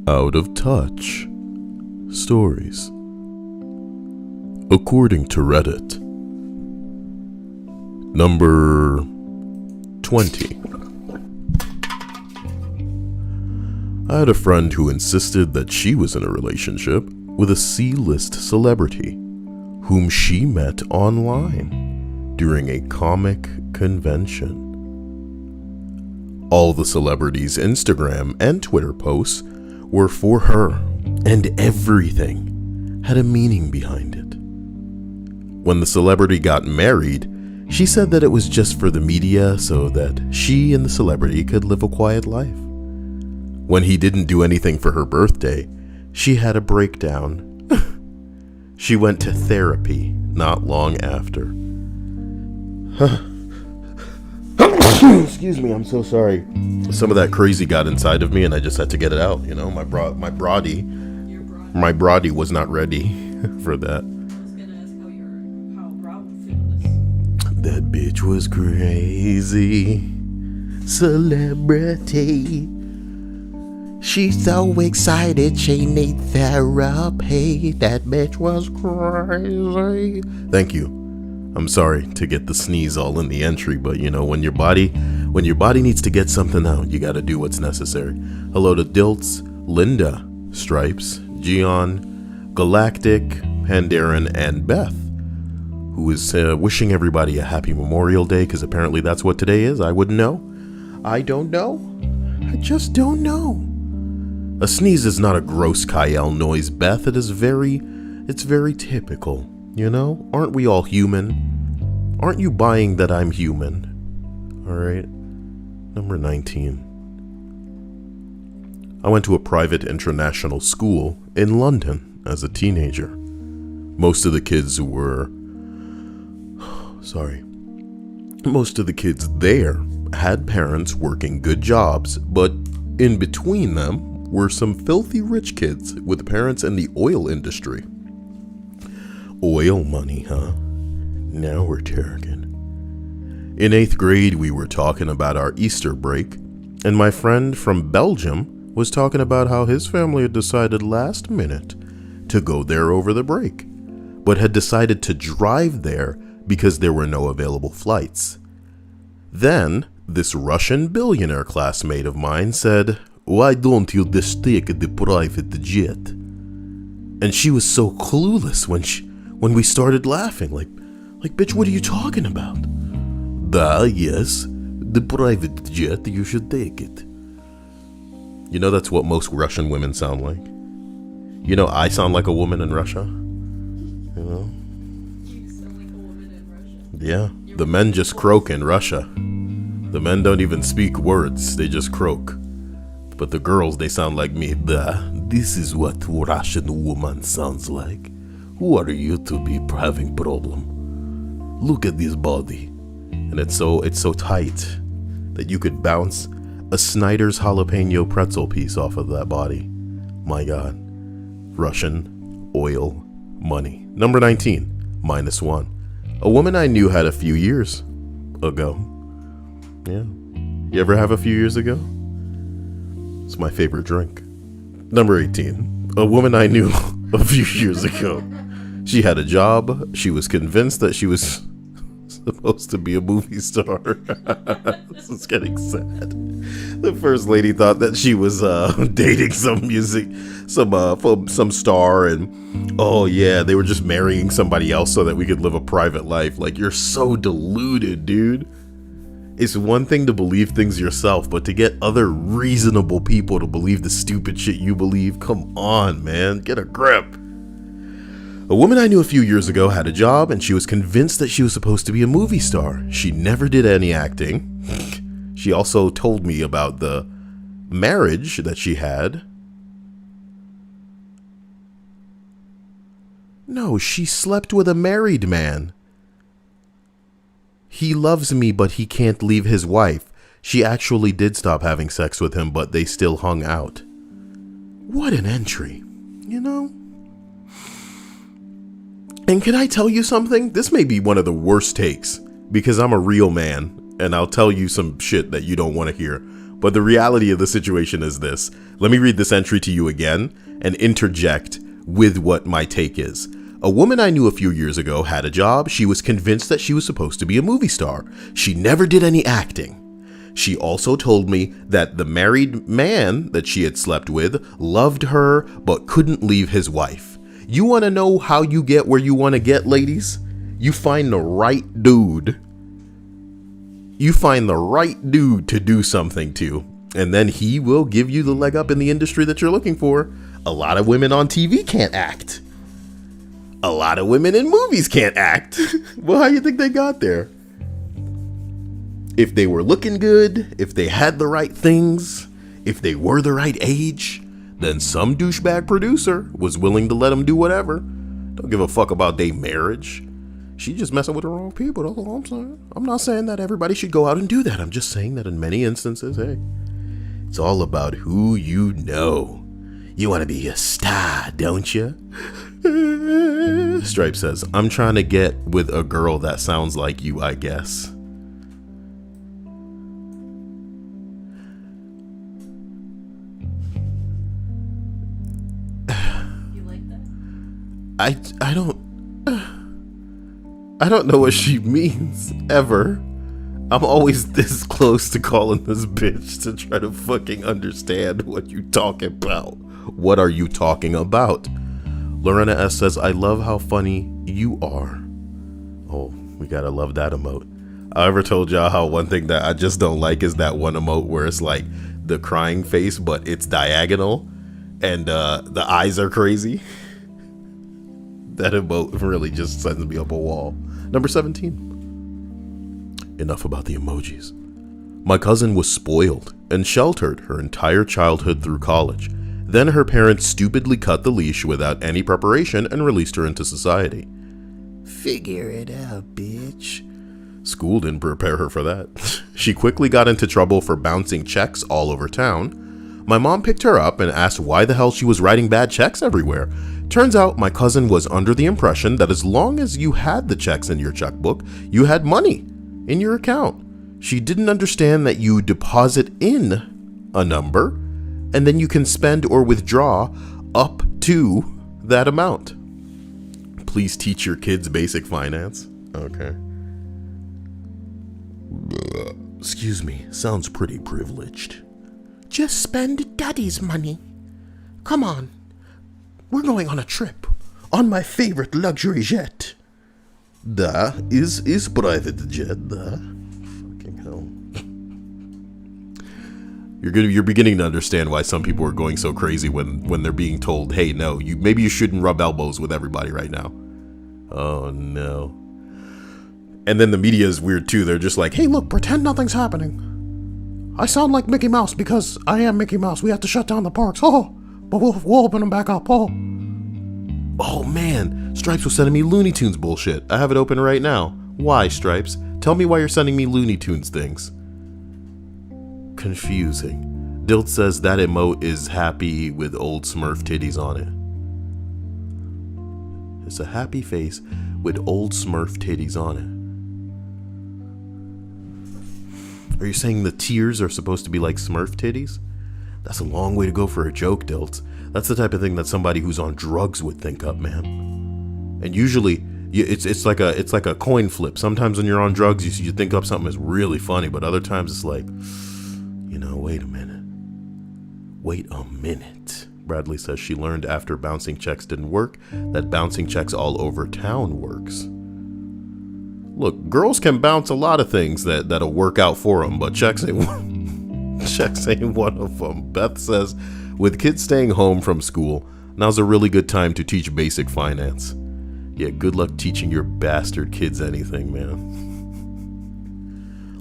Out of touch stories. According to Reddit. Number 20. I had a friend who insisted that she was in a relationship with a C-list celebrity whom she met online during a comic convention. All the celebrity's Instagram and Twitter posts were for her, and everything had a meaning behind it. When the celebrity got married, she said that it was just for the media so that she and the celebrity could live a quiet life. When he didn't do anything for her birthday, she had a breakdown. She went to therapy not long after. Excuse me, I'm so sorry. Some of that crazy got inside of me and I just had to get it out, you know? My brody was not ready for that. I was gonna ask how Rob would feel this. That bitch was crazy. Celebrity. She's so excited she needs therapy. That bitch was crazy. Thank you. I'm sorry to get the sneeze all in the entry, but you know, when your body needs to get something out, you gotta do what's necessary. Hello to Dilts, Linda, Stripes, Gion, Galactic, Pandaren, and Beth, who is wishing everybody a happy Memorial Day, because apparently that's what today is. I wouldn't know. I don't know. I just don't know. A sneeze is not a gross Kyle noise, Beth. It's very typical. You know, aren't we all human? Aren't you buying that I'm human? Alright, number 19. I went to a private international school in London as a teenager. Most of the kids there had parents working good jobs, but in between them were some filthy rich kids with parents in the oil industry. Oil money, huh? Now we're talking. In 8th grade, we were talking about our Easter break, and my friend from Belgium was talking about how his family had decided last minute to go there over the break, but had decided to drive there because there were no available flights. Then, this Russian billionaire classmate of mine said, "Why don't you just take the private jet?" And she was so clueless when we started laughing, like, bitch, what are you talking about? Yes, the private jet, you should take it. You know, that's what most Russian women sound like. You know, I sound like a woman in Russia. You know? You sound like a woman in Russia. Yeah, the men just croak in Russia. The men don't even speak words, they just croak. But the girls, they sound like me. This is what Russian woman sounds like. Who are you to be having problem? Look at this body. And it's so tight that you could bounce a Snyder's jalapeno pretzel piece off of that body. My God. Russian oil money. Number 19, -1. A woman I knew had a few years ago. Yeah. You ever have a few years ago? It's my favorite drink. Number 18. A woman I knew a few years ago. She had a job. She was convinced that she was supposed to be a movie star. This is getting sad. The first lady thought that she was dating some star, and oh yeah, they were just marrying somebody else so that we could live a private life. Like, you're so deluded, dude. It's one thing to believe things yourself, but to get other reasonable people to believe the stupid shit you believe, come on, man, get a grip. A woman I knew a few years ago had a job, and she was convinced that she was supposed to be a movie star. She never did any acting. She also told me about the marriage that she had. No, she slept with a married man. He loves me, but he can't leave his wife. She actually did stop having sex with him, but they still hung out. What an entry, you know? And can I tell you something? This may be one of the worst takes, because I'm a real man, and I'll tell you some shit that you don't want to hear. But the reality of the situation is this. Let me read this entry to you again and interject with what my take is. A woman I knew a few years ago had a job. She was convinced that she was supposed to be a movie star. She never did any acting. She also told me that the married man that she had slept with loved her but couldn't leave his wife. You want to know how you get where you want to get, ladies? You find the right dude. You find the right dude to do something to, and then he will give you the leg up in the industry that you're looking for. A lot of women on TV can't act. A lot of women in movies can't act. Well, how do you think they got there? If they were looking good, if they had the right things, if they were the right age, then some douchebag producer was willing to let them do whatever. Don't give a fuck about their marriage. She just messing with the wrong people. That's all I'm saying. I'm not saying that everybody should go out and do that. I'm just saying that in many instances, hey, it's all about who you know. You want to be a star, don't you? Stripe says, I'm trying to get with a girl that sounds like you, I guess. You like that? I don't know what she means, ever. I'm always this close to calling this bitch to try to fucking understand what you talking about. What are you talking about? Lorena S says, I love how funny you are. Oh, we gotta love that emote. I ever told y'all how one thing that I just don't like is that one emote where it's like the crying face, but it's diagonal and the eyes are crazy. That emote really just sends me up a wall. Number 17. Enough about the emojis. My cousin was spoiled and sheltered her entire childhood through college. Then her parents stupidly cut the leash without any preparation and released her into society. Figure it out, bitch. School didn't prepare her for that. She quickly got into trouble for bouncing checks all over town. My mom picked her up and asked why the hell she was writing bad checks everywhere. Turns out my cousin was under the impression that as long as you had the checks in your checkbook, you had money in your account. She didn't understand that you deposit in a number and then you can spend or withdraw up to that amount. Please teach your kids basic finance. Okay. Excuse me, sounds pretty privileged. Just spend daddy's money. Come on. We're going on a trip. On my favorite luxury jet. Da is private jet, da. Fucking hell. You're beginning to understand why some people are going so crazy when they're being told, hey, no, maybe you shouldn't rub elbows with everybody right now. Oh, no. And then the media is weird, too. They're just like, hey, look, pretend nothing's happening. I sound like Mickey Mouse because I am Mickey Mouse. We have to shut down the parks. Oh, but we'll open them back up. Oh, man. Stripes was sending me Looney Tunes bullshit. I have it open right now. Why, Stripes? Tell me why you're sending me Looney Tunes things. Confusing. Dilt says that emote is happy with old Smurf titties on it. It's a happy face with old Smurf titties on it. Are you saying the tears are supposed to be like Smurf titties? That's a long way to go for a joke, Dilt. That's the type of thing that somebody who's on drugs would think up, man. And usually, it's like a coin flip. Sometimes when you're on drugs, you think up something that's really funny, but other times it's like, wait a minute. Wait a minute. Bradley says she learned after bouncing checks didn't work that bouncing checks all over town works. Look, girls can bounce a lot of things that'll work out for them, but checks ain't one of them. Beth says, with kids staying home from school, now's a really good time to teach basic finance. Yeah, good luck teaching your bastard kids anything, man.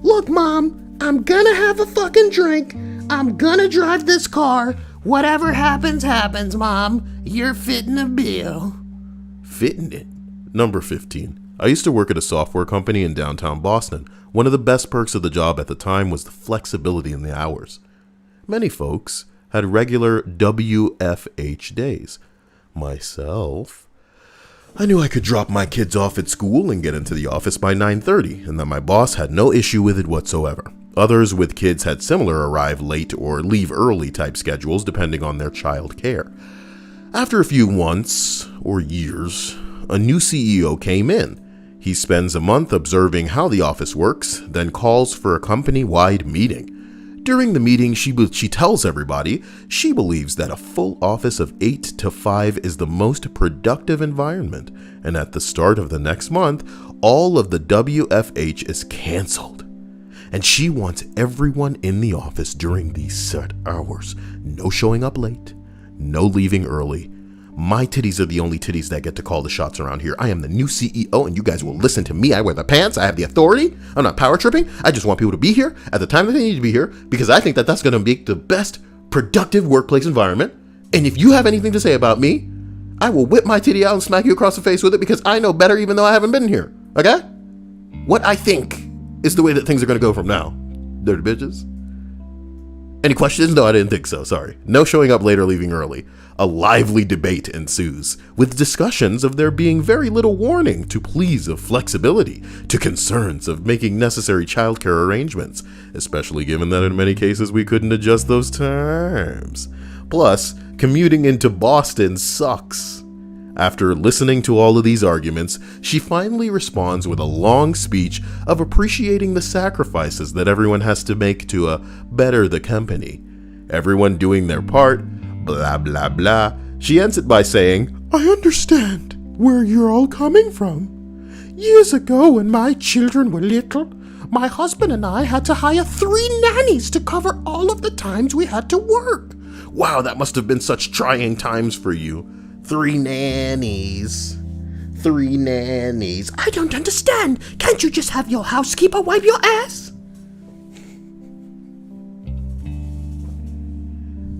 Look, Mom, I'm gonna have a fucking drink. I'm gonna drive this car. Whatever happens, happens, Mom. You're fitting a bill. Fitting it? Number 15. I used to work at a software company in downtown Boston. One of the best perks of the job at the time was the flexibility in the hours. Many folks had regular WFH days. Myself, I knew I could drop my kids off at school and get into the office by 9:30, and that my boss had no issue with it whatsoever. Others with kids had similar arrive late or leave early type schedules depending on their child care. After a few months or years, a new CEO came in. He spends a month observing how the office works, then calls for a company-wide meeting. During the meeting, she tells everybody she believes that a full office of 8 to 5 is the most productive environment, and at the start of the next month, all of the WFH is canceled. And she wants everyone in the office during these set hours. No showing up late, no leaving early. My titties are the only titties that get to call the shots around here. I am the new CEO and you guys will listen to me. I wear the pants. I have the authority. I'm not power tripping. I just want people to be here at the time that they need to be here because I think that that's going to make the best productive workplace environment. And if you have anything to say about me, I will whip my titty out and smack you across the face with it because I know better even though I haven't been here. Okay? What I think is the way that things are going to go from now. Dirty bitches. Any questions? No, I didn't think so. Sorry. No showing up late or leaving early. A lively debate ensues, with discussions of there being very little warning to pleas of flexibility, to concerns of making necessary childcare arrangements, especially given that in many cases we couldn't adjust those times. Plus, commuting into Boston sucks. After listening to all of these arguments, she finally responds with a long speech of appreciating the sacrifices that everyone has to make to better the company. Everyone doing their part, blah blah blah. She ends it by saying, "I understand where you're all coming from. Years ago when my children were little, my husband and I had to hire 3 nannies to cover all of the times we had to work. Wow, that must have been such trying times for you. 3 nannies. 3 nannies. I don't understand. Can't you just have your housekeeper wipe your ass?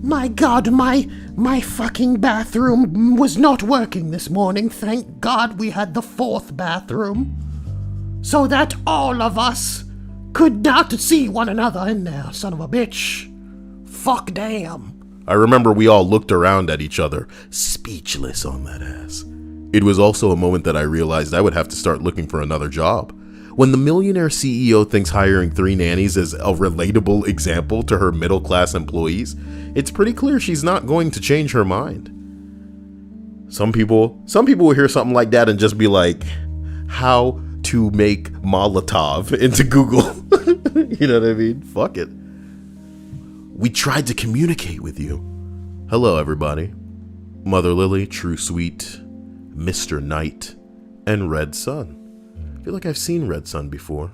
My God, my fucking bathroom was not working this morning. Thank God we had the 4th bathroom. So that all of us could not see one another in there, son of a bitch. Fuck damn." I remember we all looked around at each other, speechless on that ass. It was also a moment that I realized I would have to start looking for another job. When the millionaire CEO thinks hiring 3 nannies is a relatable example to her middle-class employees, it's pretty clear she's not going to change her mind. Some people will hear something like that and just be like, how to make Molotov into Google. You know what I mean? Fuck it. We tried to communicate with you. Hello, everybody. Mother Lily, True Sweet, Mr. Knight, and Red Sun. I feel like I've seen Red Sun before.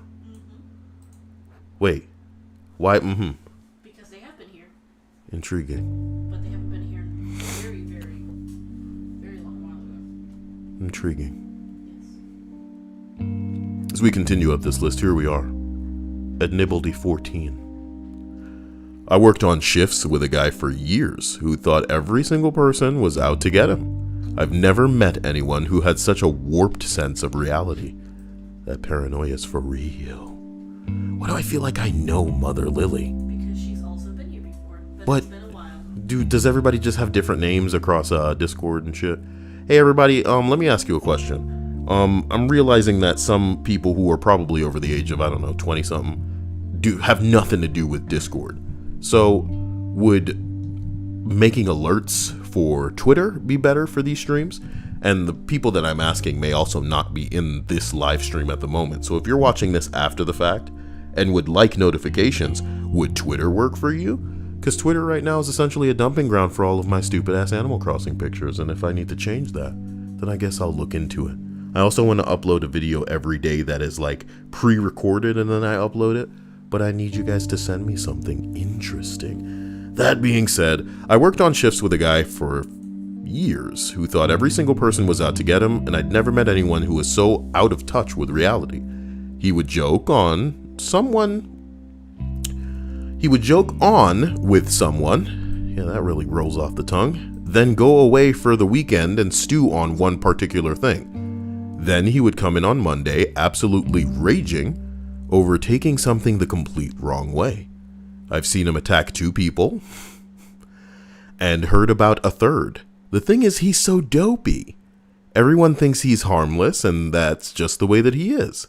Wait. Why? Because they have been here. Intriguing. But they haven't been here in a very, very, very long while ago. Intriguing. Yes. As we continue up this list, here we are. At Nibbledy 14. I worked on shifts with a guy for years who thought every single person was out to get him. I've never met anyone who had such a warped sense of reality. That paranoia is for real. Why do I feel like I know Mother Lily? Because she's also been here before, but What? it's been a while. Does everybody just have different names across Discord and shit? Hey everybody, let me ask you a question. I'm realizing that some people who are probably over the age of, 20 something, have nothing to do with Discord. So, would making alerts for Twitter be better for these streams? And the people that I'm asking may also not be in this live stream at the moment. So if you're watching this after the fact and would like notifications, would Twitter work for you? Because Twitter right now is essentially a dumping ground for all of my stupid ass Animal Crossing pictures. And if I need to change that, then I guess I'll look into it. I also want to upload a video every day that is like pre-recorded and then I upload it. But I need you guys to send me something interesting. That being said, I worked on shifts with a guy for years who thought every single person was out to get him, and I'd never met anyone who was so out of touch with reality. He would joke on with someone. Yeah, that really rolls off the tongue. Then go away for the weekend and stew on one particular thing. Then he would come in on Monday, absolutely raging over taking something the complete wrong way. I've seen him attack 2 people and heard about a 3rd. The thing is, he's so dopey. Everyone thinks he's harmless and that's just the way that he is.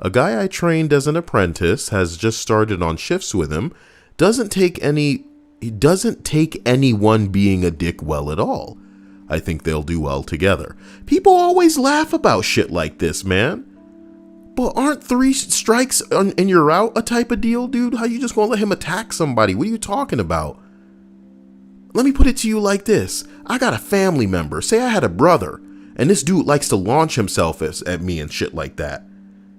A guy I trained as an apprentice has just started on shifts with him. He doesn't take anyone being a dick well at all. I think they'll do well together. People always laugh about shit like this, man. But aren't 3 strikes and you're out a type of deal, dude? How you just gonna let him attack somebody? What are you talking about? Let me put it to you like this. I got a family member. Say I had a brother, and this dude likes to launch himself at me and shit like that.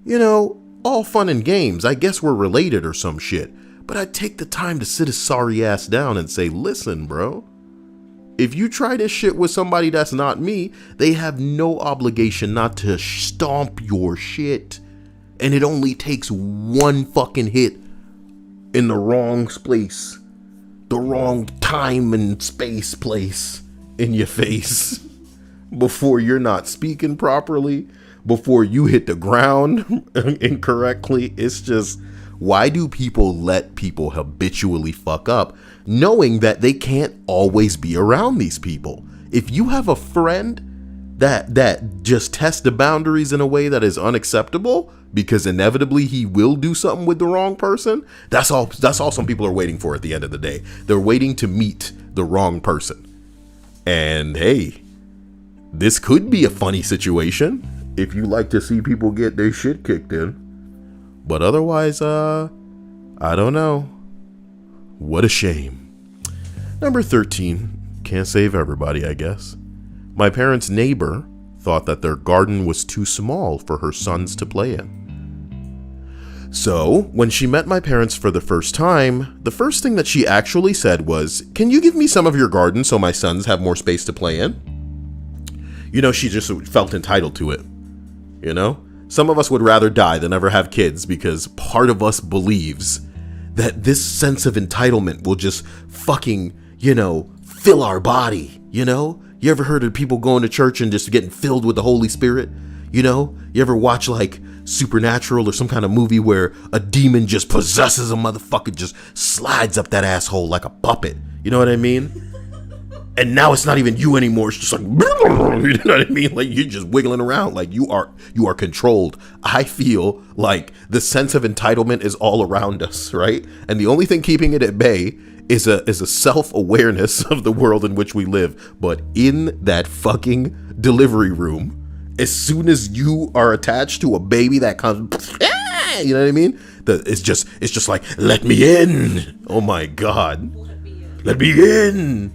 You know, all fun and games. I guess we're related or some shit. But I'd take the time to sit his sorry ass down and say, listen, bro. If you try this shit with somebody that's not me, they have no obligation not to stomp your shit. And it only takes one fucking hit in the wrong place, the wrong time and space place in your face before you're not speaking properly, before you hit the ground incorrectly. It's just, why do people let people habitually fuck up knowing that they can't always be around these people? If you have a friend that just tests the boundaries in a way that is unacceptable because inevitably he will do something with the wrong person, that's all some people are waiting for at the end of the day. They're waiting to meet the wrong person. And hey, this could be a funny situation if you like to see people get their shit kicked in. But otherwise, I don't know. What a shame. Number 13. Can't save everybody, I guess. My parents' neighbor thought that their garden was too small for her sons to play in. So, when she met my parents for the first time, the first thing that she actually said was, "Can you give me some of your garden so my sons have more space to play in?" You know, she just felt entitled to it. You know? Some of us would rather die than ever have kids because part of us believes that this sense of entitlement will just fucking, fill our body, You ever heard of people going to church and just getting filled with the Holy Spirit? You ever watch like Supernatural or some kind of movie where a demon just possesses a motherfucker, just slides up that asshole like a puppet? You know what I mean? And now it's not even you anymore. It's just like, you know what I mean? Like you're just wiggling around like you are controlled. I feel like the sense of entitlement is all around us, right? And the only thing keeping it at bay is a self-awareness of the world in which we live. But in that fucking delivery room, as soon as you are attached to a baby that comes, you know what I mean? It's just like, let me in. Oh my God. Let me in.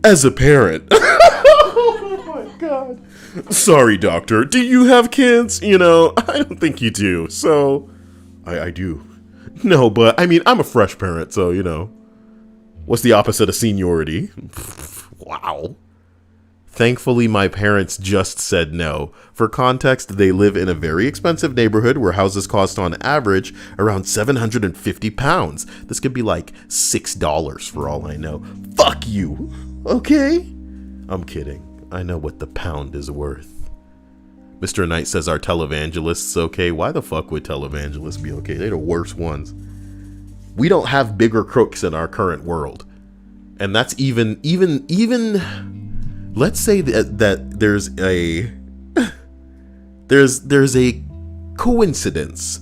As a parent. Oh my God. Sorry, doctor. Do you have kids? I don't think you do. So, I do. No, but I mean, I'm a fresh parent, so, what's the opposite of seniority? Wow. Thankfully, my parents just said no. For context, they live in a very expensive neighborhood where houses cost on average around £750. This could be like $6 for all I know. Fuck you. Okay? I'm kidding. I know what the pound is worth. Mr. Knight says, are televangelists okay? Why the fuck would televangelists be okay? They're the worst ones. We don't have bigger crooks in our current world. And that's even let's say that there's a coincidence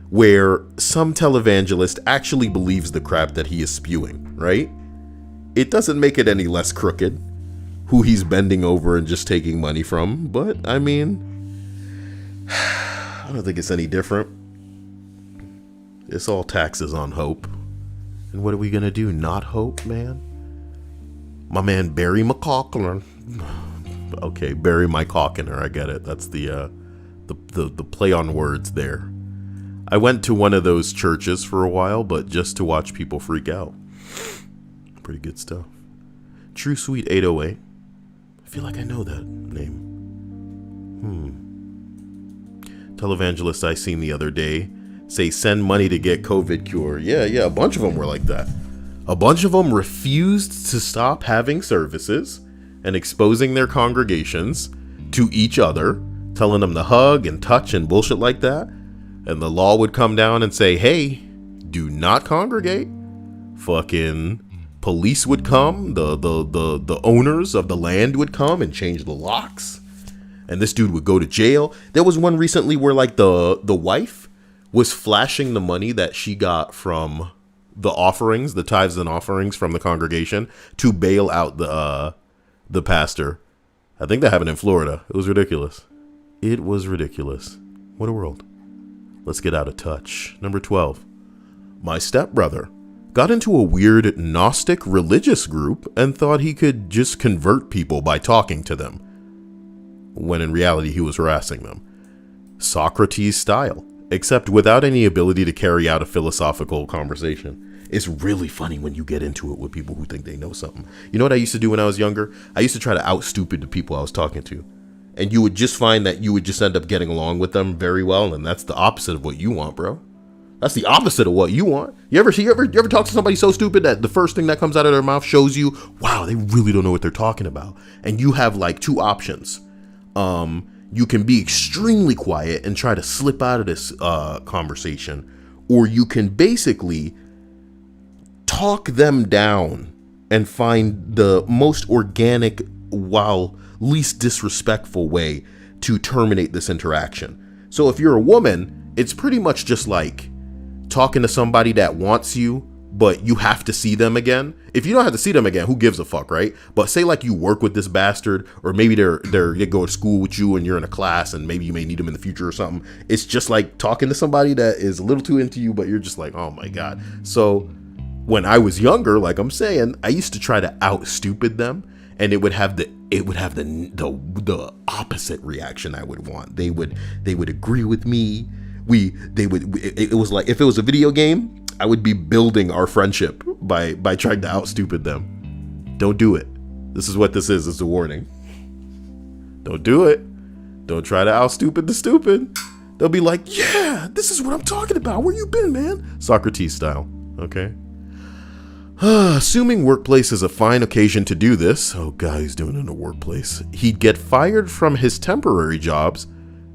where some televangelist actually believes the crap that he is spewing, right? It doesn't make it any less crooked who he's bending over and just taking money from, but I mean, I don't think it's any different. It's all taxes on hope. And what are we gonna do? Not hope, man? My man Barry McCockner. Okay, Barry McCockner, I get it. That's the play on words there. I went to one of those churches for a while, but just to watch people freak out. Pretty good stuff. True Sweet 808. I feel like I know that name. Televangelist I seen the other day say send money to get COVID cure. Yeah, a bunch of them were like that. A bunch of them refused to stop having services and exposing their congregations to each other, telling them to hug and touch and bullshit like that. And the law would come down and say, hey, do not congregate. Fucking police would come. The owners of the land would come and change the locks. And this dude would go to jail. There was one recently where like the wife was flashing the money that she got from the offerings, the tithes and offerings from the congregation to bail out the pastor. I think that happened in Florida. It was ridiculous. It was ridiculous. What a world. Let's get out of touch. Number 12. My stepbrother got into a weird Gnostic religious group and thought he could just convert people by talking to them, when in reality he was harassing them. Socrates style, except without any ability to carry out a philosophical conversation. It's really funny when you get into it with people who think they know something. You know what I used to do when I was younger? I used to try to out stupid the people I was talking to. And you would just find that you would just end up getting along with them very well, and that's the opposite of what you want, bro. That's the opposite of what you want. You ever talk to somebody so stupid that the first thing that comes out of their mouth shows you, wow, they really don't know what they're talking about. And you have like two options. You can be extremely quiet and try to slip out of this conversation, or you can basically talk them down and find the most organic while least disrespectful way to terminate this interaction. So if you're a woman, it's pretty much just like talking to somebody that wants you, but you have to see them again. If you don't have to see them again, who gives a fuck, right? But say like you work with this bastard, or maybe they go to school with you and you're in a class and maybe you may need them in the future or something. It's just like talking to somebody that is a little too into you, but you're just like, oh my God. So when I was younger, like I'm saying, I used to try to out stupid them, and it would have the opposite reaction I would want. They would agree with me. It was like, if it was a video game, I would be building our friendship by trying to out stupid them. Don't do it. This is what this is. It's a warning. Don't do it. Don't try to out stupid the stupid. They'll be like, yeah, this is what I'm talking about. Where you been, man? Socrates style. Okay. Assuming workplace is a fine occasion to do this, oh God, he's doing it in a workplace, he'd get fired from his temporary jobs,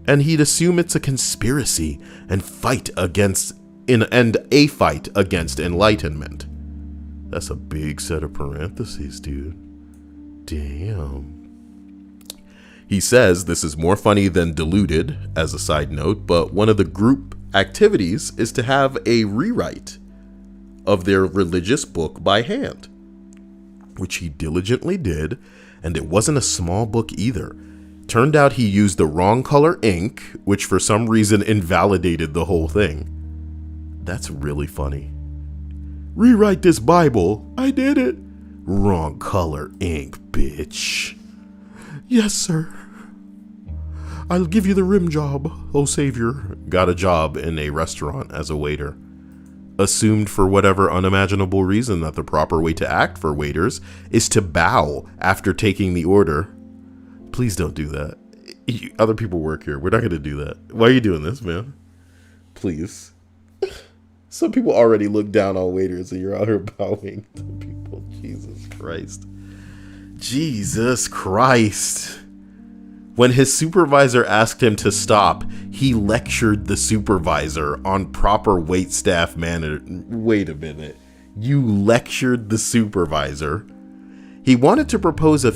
and he'd assume it's a conspiracy and a fight against enlightenment. That's a big set of parentheses, dude. Damn. He says this is more funny than deluded, as a side note, but one of the group activities is to have a rewrite of their religious book by hand, which he diligently did, and it wasn't a small book either. Turned out he used the wrong color ink, which for some reason invalidated the whole thing. That's really funny. Rewrite this Bible. I did it. Wrong color ink, bitch. Yes, sir. I'll give you the rim job, oh savior. Got a job in a restaurant as a waiter. Assumed for whatever unimaginable reason that the proper way to act for waiters is to bow after taking the order. Please don't do that. Other people work here. We're not going to do that. Why are you doing this, man? Please. Some people already look down on waiters and you're out here bowing to people. Jesus Christ. Jesus Christ. When his supervisor asked him to stop, he lectured the supervisor on proper waitstaff manner. Wait a minute. You lectured the supervisor? He wanted to propose to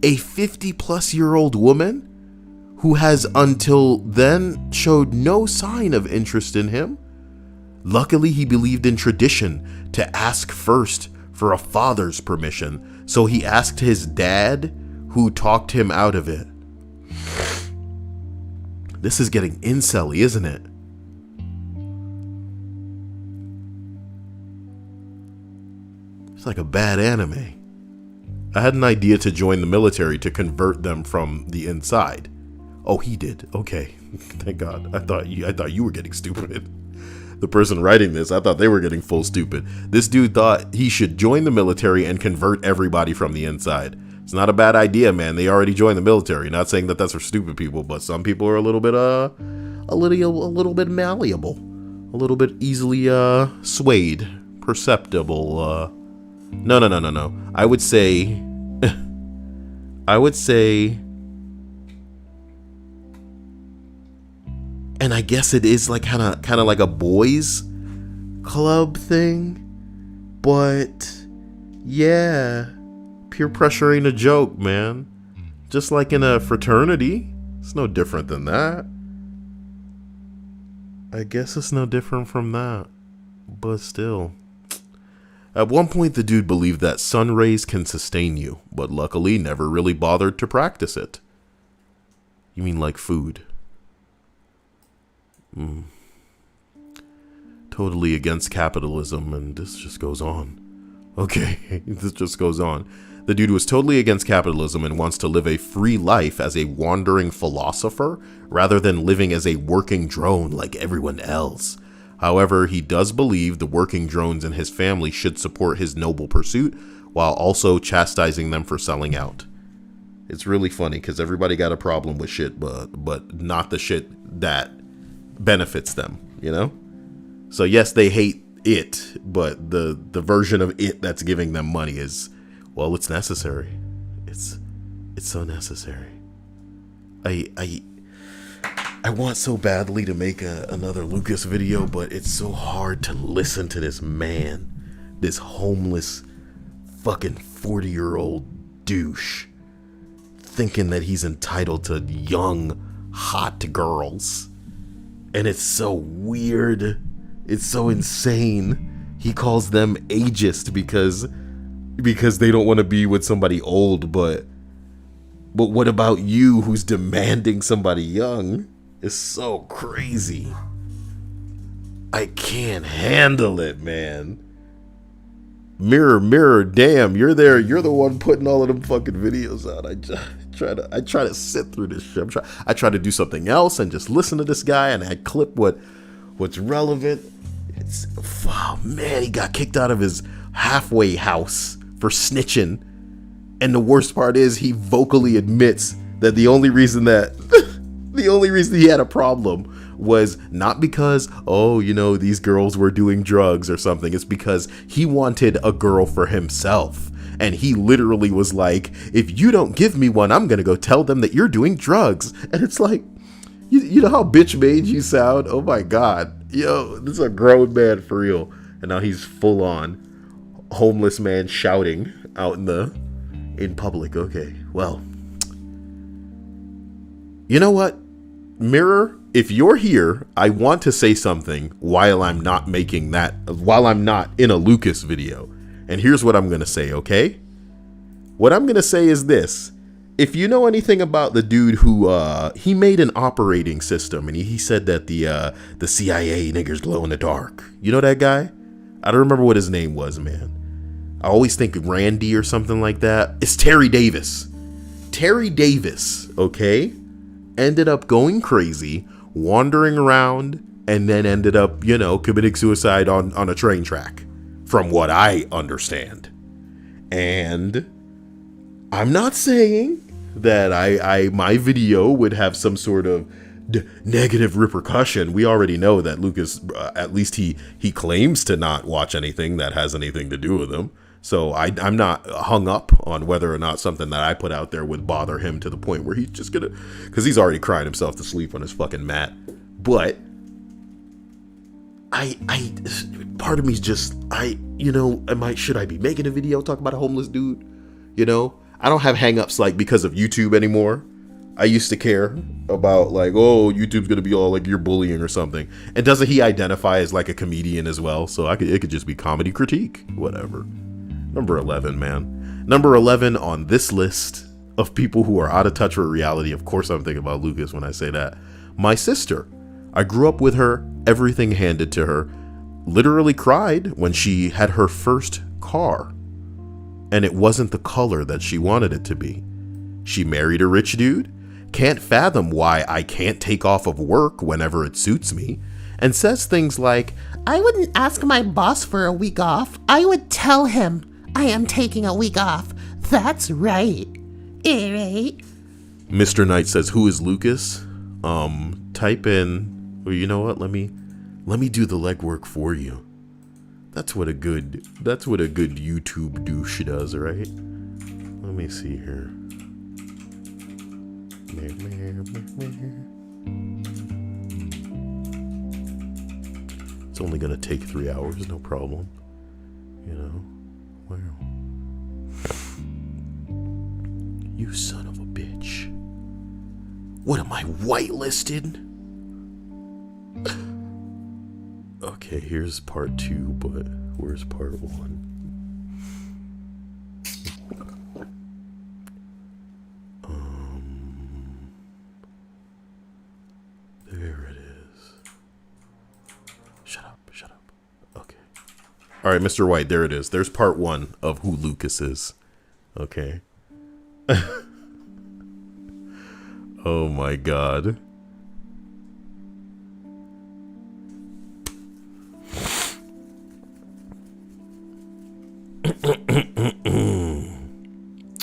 a 50-plus-year-old woman who has until then showed no sign of interest in him. Luckily, he believed in tradition to ask first for a father's permission, so he asked his dad, who talked him out of it. This is getting incel-y, isn't it? It's like a bad anime. I had an idea to join the military to convert them from the inside. Oh, he did. Okay. Thank God. I thought you were getting stupid. The person writing this, I thought they were getting full stupid. This dude thought he should join the military and convert everybody from the inside. It's not a bad idea, man. They already joined the military. Not saying that that's for stupid people, but some people are a little bit malleable, a little bit easily swayed, perceptible. No. I would say, and I guess it is like kind of like a boys club thing, but yeah, Peer pressure ain't a joke, man. Just like in a fraternity. It's no different than that. I guess it's no different from that. But still. At one point, the dude believed that sun rays can sustain you, but luckily never really bothered to practice it. You mean like food? Totally against capitalism, and this just goes on. Okay, this just goes on. The dude was totally against capitalism and wants to live a free life as a wandering philosopher rather than living as a working drone like everyone else. However, he does believe the working drones in his family should support his noble pursuit while also chastising them for selling out. It's really funny because everybody got a problem with shit, but not the shit that benefits them, you know? So yes, they hate it, but the version of it that's giving them money is, well, it's necessary. It's so necessary. I want so badly to make another Lucas video, but it's so hard to listen to this man, this homeless fucking 40-year-old douche, thinking that he's entitled to young, hot girls. And it's so weird. It's so insane. He calls them ageist because they don't want to be with somebody old, but what about you who's demanding somebody young? It's so crazy. I can't handle it, man. Mirror, damn, you're there. You're the one putting all of them fucking videos out. I try to sit through this shit. I try to do something else and just listen to this guy, and I clip what's relevant. Oh man, he got kicked out of his halfway house for snitching. And the worst part is he vocally admits that the only reason he had a problem was not because, these girls were doing drugs or something. It's because he wanted a girl for himself. And he literally was like, if you don't give me one, I'm going to go tell them that you're doing drugs. And it's like, you know how bitch made you sound? Oh my God. Yo, this is a grown man for real. And now he's full on homeless man shouting out in public. Okay, well, you know what? Mirror, if you're here, I want to say something while I'm not in a Lucas video. And here's what I'm going to say, okay? What I'm going to say is this. If you know anything about the dude who, he made an operating system and he said that the CIA niggers glow in the dark. You know that guy? I don't remember what his name was, man. I always think Randy or something like that. It's Terry Davis. Terry Davis, okay? Ended up going crazy, wandering around, and then ended up, committing suicide on a train track, from what I understand. And I'm not saying that my video would have some sort of negative repercussion. We already know that Lucas, at least he claims to not watch anything that has anything to do with him. So I'm not hung up on whether or not something that I put out there would bother him to the point where he's just gonna, because he's already crying himself to sleep on his fucking mat. But part of me's just, should I be making a video talking about a homeless dude? I don't have hangups like because of YouTube anymore. I used to care about like, oh, YouTube's gonna be all like you're bullying or something. And doesn't he identify as like a comedian as well? So it could just be comedy critique, whatever. Number 11, man. Number 11 on this list of people who are out of touch with reality. Of course, I'm thinking about Lucas when I say that. My sister. I grew up with her, everything handed to her. Literally cried when she had her first car. And it wasn't the color that she wanted it to be. She married a rich dude. Can't fathom why I can't take off of work whenever it suits me. And says things like, I wouldn't ask my boss for a week off. I would tell him I am taking a week off. That's right. Right. Mr. Knight says, who is Lucas? Type in, well, you know what? Let me do the legwork for you. That's what a good YouTube douche does, right? Let me see here. It's only gonna take 3 hours, no problem. Wow. You son of a bitch. What am I, whitelisted? Okay, here's part 2, but where's part 1? There it is. Shut up. Okay. All right, Mr. White, there it is. There's part 1 of who Lucas is. Okay. Oh my God.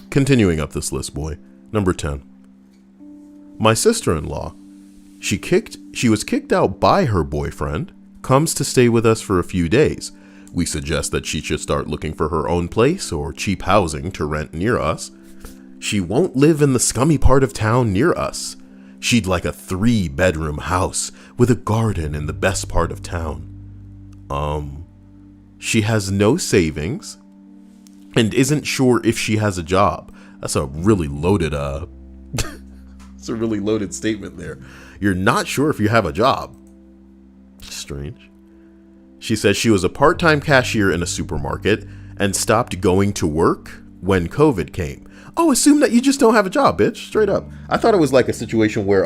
Continuing up this list, boy. Number 10. My sister-in-law. She was kicked out by her boyfriend, comes to stay with us for a few days. We suggest that she should start looking for her own place or cheap housing to rent near us. She won't live in the scummy part of town near us. She'd like a 3-bedroom house with a garden in the best part of town. She has no savings and isn't sure if she has a job. That's a really loaded, it's a really loaded statement there. You're not sure if you have a job. Strange. She says she was a part-time cashier in a supermarket and stopped going to work when COVID came. Oh, assume that you just don't have a job, bitch. Straight up. I thought it was like a situation where,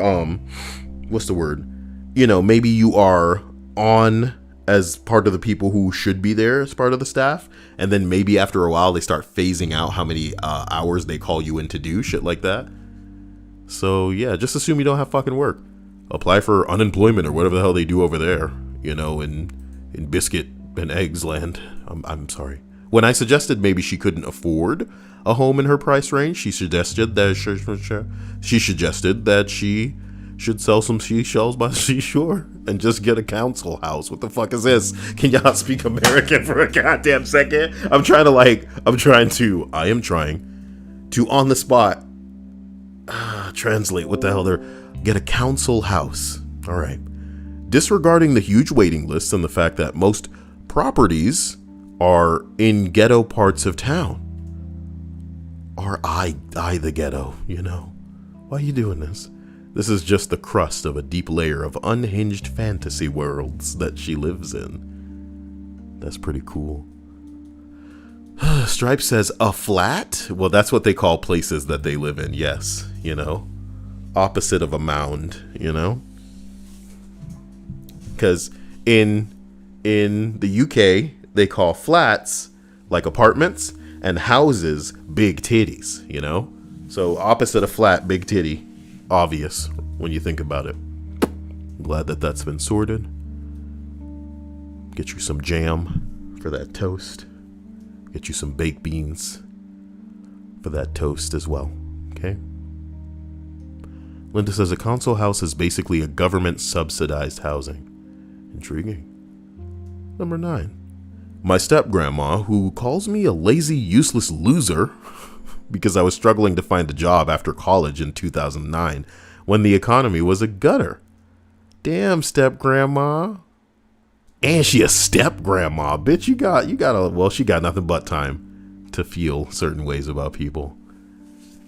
what's the word? You know, maybe you are on as part of the people who should be there as part of the staff. And then maybe after a while, they start phasing out how many hours they call you in to do shit like that. So yeah, just assume you don't have fucking work. Apply for unemployment or whatever the hell they do over there, you know, in biscuit and eggs land. I'm sorry. When I suggested maybe she couldn't afford a home in her price range, she suggested that she should sell some seashells by the seashore and just get a council house. What the fuck is this? Can y'all speak American for a goddamn second? I am trying to on the spot translate what the hell they're get a council house. All right. Disregarding the huge waiting lists and the fact that most properties are in ghetto parts of town. Are I the ghetto, you know? Why are you doing this? This is just the crust of a deep layer of unhinged fantasy worlds that she lives in. That's pretty cool. Stripe says, a flat? Well, that's what they call places that they live in, yes, you know? Opposite of a mound, you know? Because in the UK, they call flats like apartments and houses big titties, you know? So opposite of flat, big titty. Obvious when you think about it. I'm glad that that's been sorted. Get you some jam for that toast. Get you some baked beans for that toast as well. Okay? Linda says a council house is basically a government subsidized housing. Intriguing. Number 9. My step-grandma, who calls me a lazy, useless loser because I was struggling to find a job after college in 2009 when the economy was a gutter. Damn, step-grandma. And she a step-grandma. Bitch, she got nothing but time to feel certain ways about people.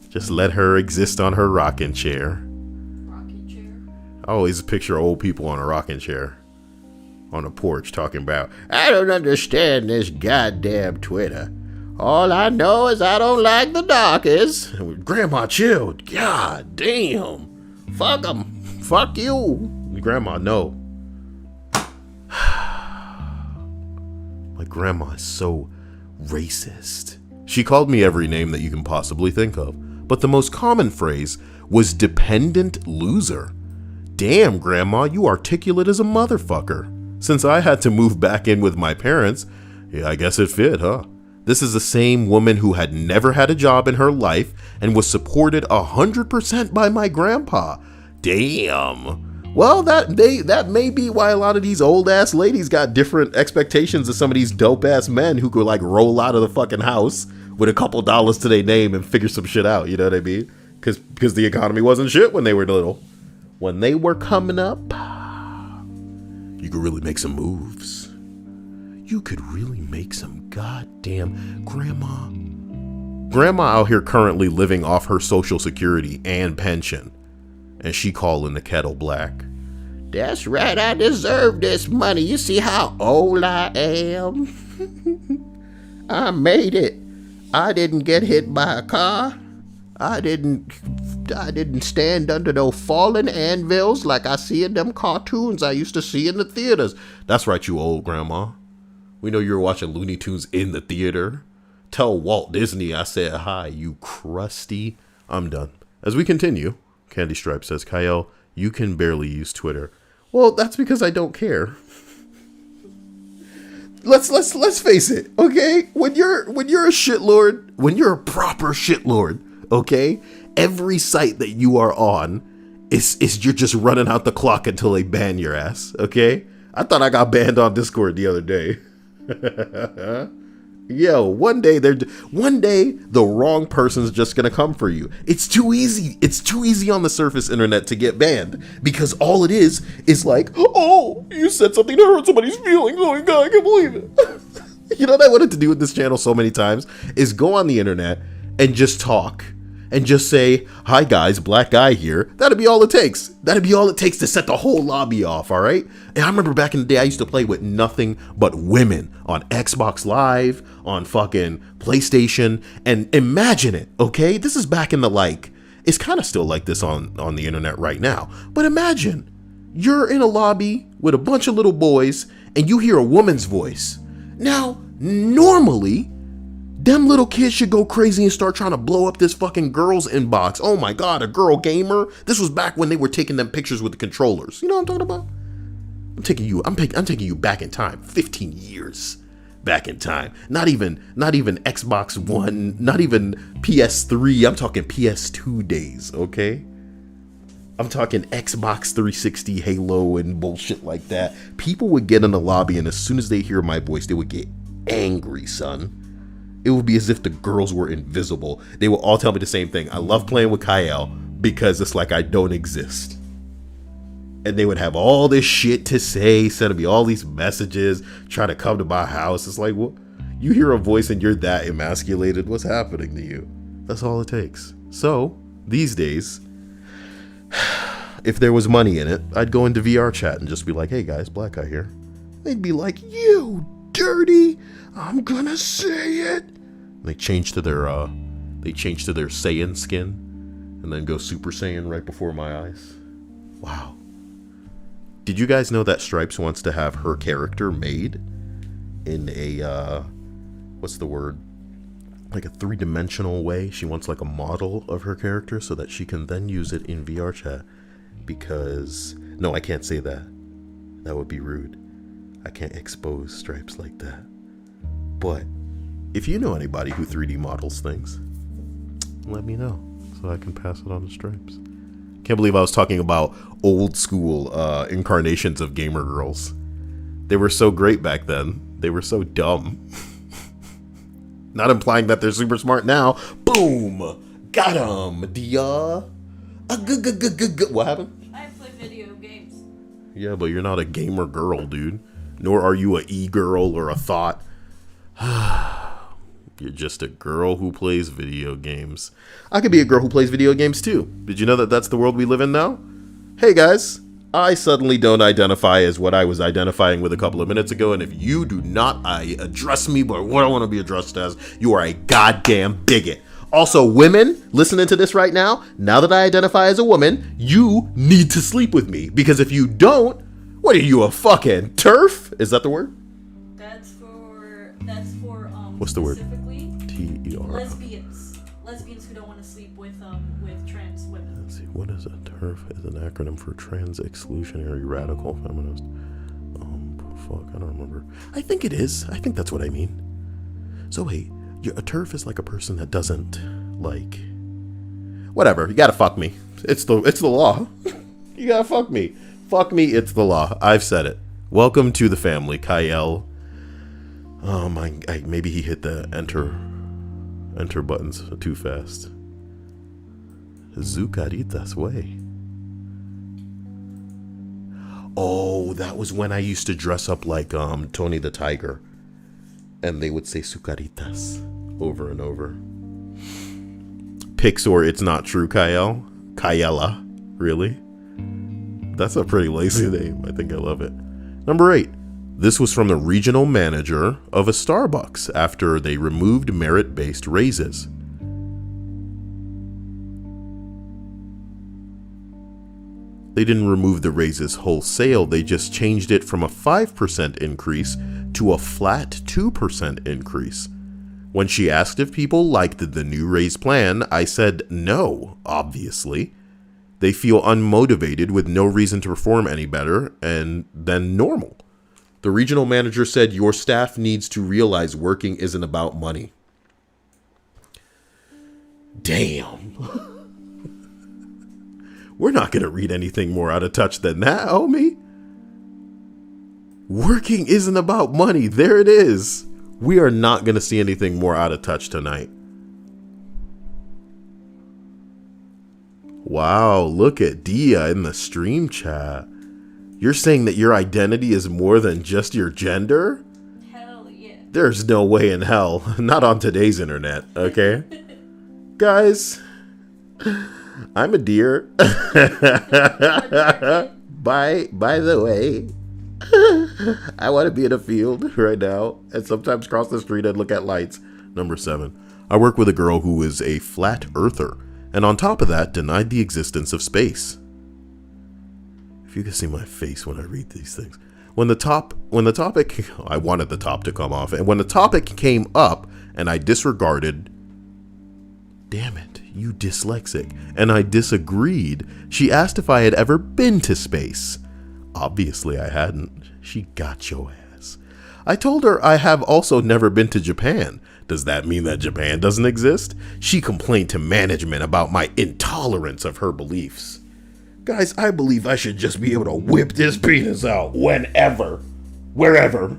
Just let her exist on her rocking chair. Rocking chair? I always picture old people on a rocking chair on a porch talking about, I don't understand this goddamn Twitter. All I know is I don't like the darkies. Grandma, chill. God damn. Fuck them. Fuck you. Grandma, no. My grandma is so racist. She called me every name that you can possibly think of, but the most common phrase was dependent loser. Damn, Grandma, you articulate as a motherfucker. Since I had to move back in with my parents, yeah, I guess it fit, huh? This is the same woman who had never had a job in her life and was supported 100% by my grandpa. Damn. Well, that may be why a lot of these old ass ladies got different expectations of some of these dope ass men who could like roll out of the fucking house with a couple dollars to their name and figure some shit out. You know what I mean? Because the economy wasn't shit when they were little. When they were coming up, you could really make some moves. You could really make some goddamn grandma. Grandma out here currently living off her Social Security and pension. And she calling the kettle black. That's right, I deserve this money. You see how old I am? I made it. I didn't get hit by a car. I didn't stand under those fallen anvils like I see in them cartoons I used to see in the theaters. That's right, you old grandma. We know you were watching Looney Tunes in the theater. Tell Walt Disney I said hi, you crusty. I'm done. As we continue, Candy Stripe says, Kyle, you can barely use Twitter. Well, that's because I don't care. Let's face it, okay? When you're a shitlord, when you're a proper shitlord, okay? Every site that you are on is you're just running out the clock until they ban your ass, okay? I thought I got banned on Discord the other day. Yo, one day the wrong person's just gonna come for you. It's too easy. It's too easy on the surface internet to get banned because all it is like, oh, you said something to hurt somebody's feelings. Oh my god, I can't believe it. You know what I wanted to do with this channel so many times is go on the internet and just talk and just say, hi guys, black guy here. That'd be all it takes. That'd be all it takes to set the whole lobby off, all right? And I remember back in the day, I used to play with nothing but women on Xbox Live, on fucking PlayStation, and imagine it, okay? This is back in the it's kind of still like this on the internet right now, but imagine you're in a lobby with a bunch of little boys and you hear a woman's voice. Now, normally, them little kids should go crazy and start trying to blow up this fucking girl's inbox. Oh my god, a girl gamer? This was back when they were taking them pictures with the controllers. You know what I'm talking about? I'm taking you back in time, 15 years back in time. Not even Xbox One, not even PS3. I'm talking PS2 days, okay? I'm talking Xbox 360, Halo, and bullshit like that. People would get in the lobby, and as soon as they hear my voice, they would get angry, son. It would be as if the girls were invisible. They will all tell me the same thing. I love playing with Kyle because it's like I don't exist. And they would have all this shit to say, sending me all these messages, trying to come to my house. It's like, well, you hear a voice and you're that emasculated. What's happening to you? That's all it takes. So, these days, if there was money in it, I'd go into VR chat and just be like, hey guys, black guy here. They'd be like, you dirty, I'm gonna say it. They change to their Saiyan skin and then go Super Saiyan right before my eyes. Wow. Did you guys know that Stripes wants to have her character made in a what's the word? Like a 3-dimensional way? She wants like a model of her character so that she can then use it in VR chat. Because no, I can't say that. That would be rude. I can't expose Stripes like that. But if you know anybody who 3D models things, let me know so I can pass it on to Stripes. Can't believe I was talking about old school incarnations of gamer girls. They were so great back then. They were so dumb. Not implying that they're super smart now. Boom! Got 'em! What happened? I play video games. Yeah, but you're not a gamer girl, dude. Nor are you a e-girl or a thought. You're just a girl who plays video games. I could be a girl who plays video games too. Did you know that that's the world we live in now? Hey guys, I suddenly don't identify as what I was identifying with a couple of minutes ago, and if you do not address me by what I want to be addressed as, you are a goddamn bigot. Also, women listening to this right now that I identify as a woman, you need to sleep with me, because if you don't, what are you, a fucking turf? Is that the word? That's for what's the word? Specifically, T-E-R. lesbians who don't want to sleep with trans women. Let's see, what is a TERF? Is an acronym for trans exclusionary radical feminist. Fuck, I don't remember. I think it is. I think that's what I mean. So wait, a TERF is like a person that doesn't like. Whatever. You gotta fuck me. It's the law. You gotta fuck me. Fuck me. It's the law. I've said it. Welcome to the family, Kyle. Maybe he hit the enter buttons too fast. Zucaritas way. Oh, that was when I used to dress up like Tony the Tiger, and they would say Zucaritas over and over. Pixor, it's not true, Kyle. Kyella, really? That's a pretty lazy name. I think I love it. Number 8. This was from the regional manager of a Starbucks after they removed merit-based raises. They didn't remove the raises wholesale, they just changed it from a 5% increase to a flat 2% increase. When she asked if people liked the new raise plan, I said no, obviously. They feel unmotivated with no reason to perform any better than normal. The regional manager said your staff needs to realize working isn't about money. Damn. We're not going to read anything more out of touch than that, homie. Working isn't about money. There it is. We are not going to see anything more out of touch tonight. Wow, look at Dia in the stream chat. You're saying that your identity is more than just your gender? Hell yeah. There's no way in hell. Not on today's internet, okay? Guys, I'm a deer. By the way, I want to be in a field right now and sometimes cross the street and look at lights. Number 7. I work with a girl who is a flat earther, and on top of that, denied the existence of space. If you can see my face when I read these things. When the topic, I wanted the top to come off, and when the topic came up and I disregarded, damn it, you dyslexic, and I disagreed, she asked if I had ever been to space. Obviously I hadn't. She got your ass. I told her I have also never been to Japan. Does that mean that Japan doesn't exist? She complained to management about my intolerance of her beliefs. Guys, I believe I should just be able to whip this penis out whenever, wherever.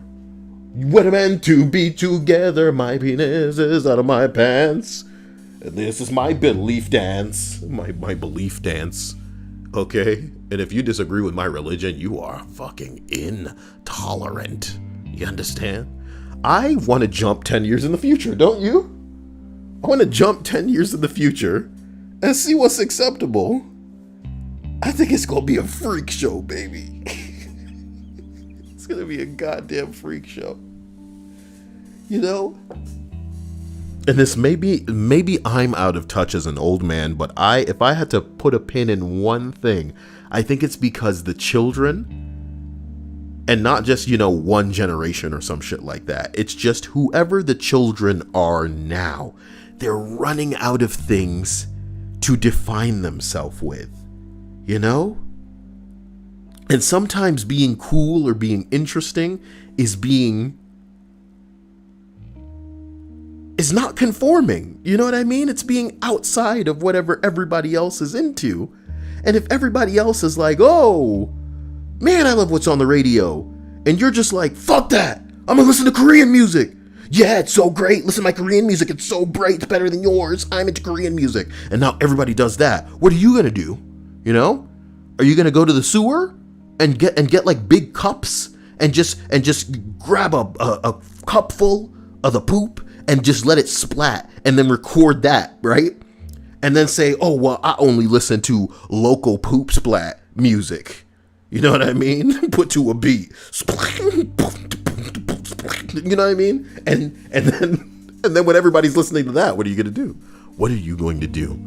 We're meant to be together. My penis is out of my pants. This is my belief dance. My belief dance. Okay? And if you disagree with my religion, you are fucking intolerant. You understand? I want to jump 10 years in the future, don't you? I want to jump 10 years in the future and see what's acceptable. I think it's going to be a freak show, baby. It's going to be a goddamn freak show. You know? And this maybe I'm out of touch as an old man, but if I had to put a pin in one thing, I think it's because the children, and not just, one generation or some shit like that. It's just whoever the children are now, they're running out of things to define themselves with, And sometimes being cool or being interesting is not conforming. You know what I mean? It's being outside of whatever everybody else is into. And if everybody else is like, oh, man, I love what's on the radio. And you're just like, fuck that. I'm gonna listen to Korean music. Yeah, it's so great. Listen to my Korean music. It's so bright. It's better than yours. I'm into Korean music. And now everybody does that. What are you gonna do? Are you gonna go to the sewer and get like big cups and just grab a cup full of the poop and just let it splat and then record that, right? And then say, oh, well, I only listen to local poop splat music. You know what I mean? Put to a beat. You know what I mean? And then when everybody's listening to that, what are you going to do? What are you going to do?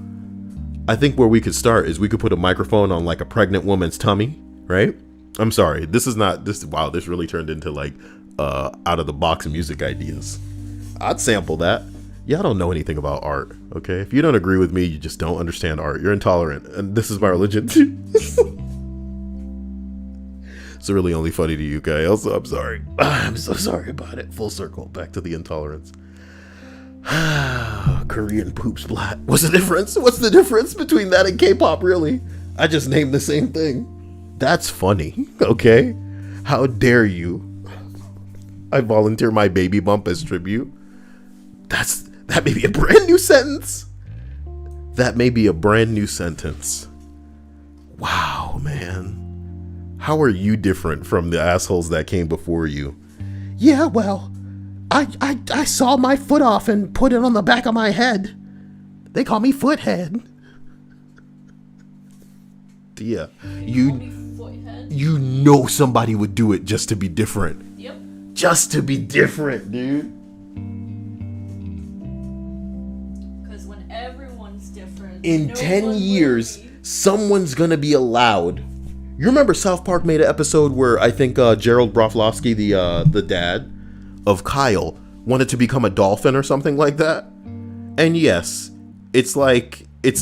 I think where we could start is we could put a microphone on like a pregnant woman's tummy, right? I'm sorry. This really turned into like out of the box music ideas. I'd sample that. Y'all don't know anything about art, okay? If you don't agree with me, you just don't understand art. You're intolerant, and this is my religion too. It's really only funny to you, Kyle, so I'm sorry. I'm so sorry about it. Full circle, back to the intolerance. Korean poop splat. What's the difference? What's the difference between that and K-pop, really? I just named the same thing. That's funny, okay? How dare you? I volunteer my baby bump as tribute. That may be a brand new sentence. That may be a brand new sentence. Wow, man. How are you different from the assholes that came before you? Yeah, well, I saw my foot off and put it on the back of my head. They call me Foothead. Yeah. You know somebody would do it just to be different. Yep. Just to be different, dude. Because when everyone's different, In 10 years, someone's gonna be allowed. You remember South Park made an episode where I think Gerald Broflovsky, the dad of Kyle, wanted to become a dolphin or something like that? And yes, it's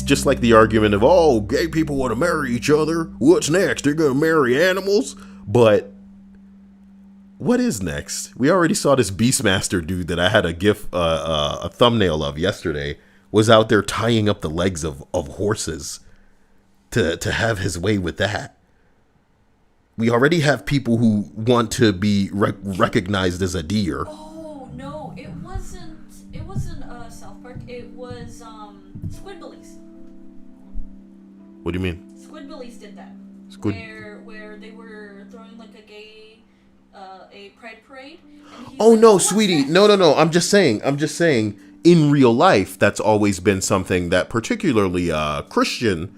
just like the argument of, oh, gay people want to marry each other. What's next? They're gonna marry animals? But what is next? We already saw this Beastmaster dude that I had a thumbnail of yesterday was out there tying up the legs of horses to have his way with that. We already have people who want to be recognized as a deer. Oh no, it wasn't South Park. It was Squidbillies. What do you mean? Squidbillies did that. Where they were throwing like a gay a pride parade. And oh no, sweetie. No. I'm just saying. In real life, that's always been something that particularly Christian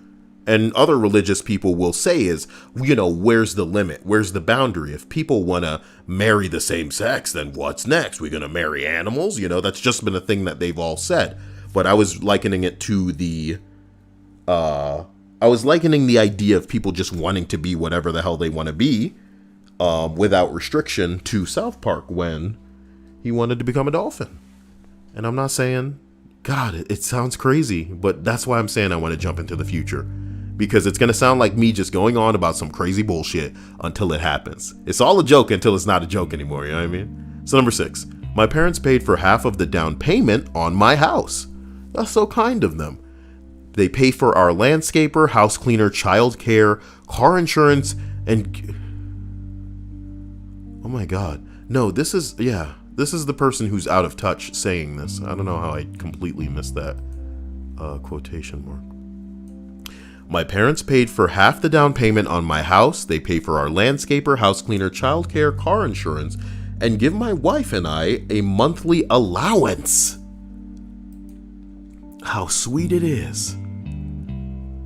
and other religious people will say is, where's the limit? Where's the boundary? If people want to marry the same sex, then what's next? We're going to marry animals? That's just been a thing that they've all said. But I was likening it to the idea of people just wanting to be whatever the hell they want to be without restriction to South Park when he wanted to become a dolphin. And I'm not saying, God, it sounds crazy, but that's why I'm saying I want to jump into the future. Because it's going to sound like me just going on about some crazy bullshit until it happens. It's all a joke until it's not a joke anymore, you know what I mean? So number 6, my parents paid for half of the down payment on my house. That's so kind of them. They pay for our landscaper, house cleaner, childcare, car insurance, and... Oh my God. No, this is the person who's out of touch saying this. I don't know how I completely missed that quotation mark. My parents paid for half the down payment on my house. They pay for our landscaper, house cleaner, childcare, car insurance, and give my wife and I a monthly allowance. How sweet it is.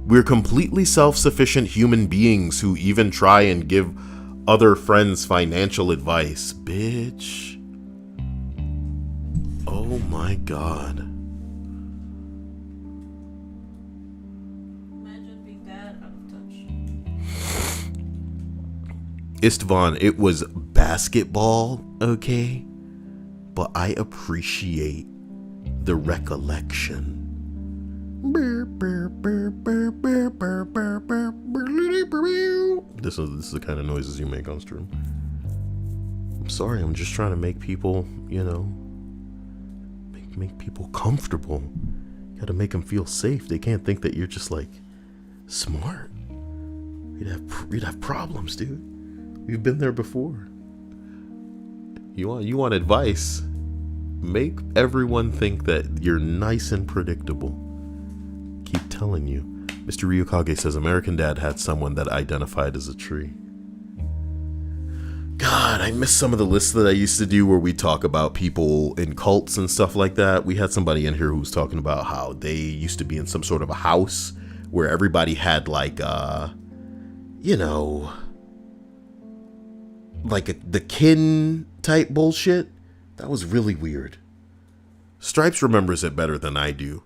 We're completely self-sufficient human beings who even try and give other friends financial advice. Bitch. Oh my God. Imagine being that out of touch. Istvan, it was basketball, okay? But I appreciate the recollection. This is the kind of noises you make on stream. I'm sorry, I'm just trying to make people, make people comfortable. You gotta make them feel safe. They can't think that you're just like smart. We'd have problems, dude. We've been there before. You want advice? Make everyone think that you're nice and predictable. Keep telling you. Mr. Ryukage says American Dad had someone that identified as a tree. God, I miss some of the lists that I used to do where we talk about people in cults and stuff like that. We had somebody in here who was talking about how they used to be in some sort of a house where everybody had like the kin type bullshit. That was really weird. Stripes remembers it better than I do.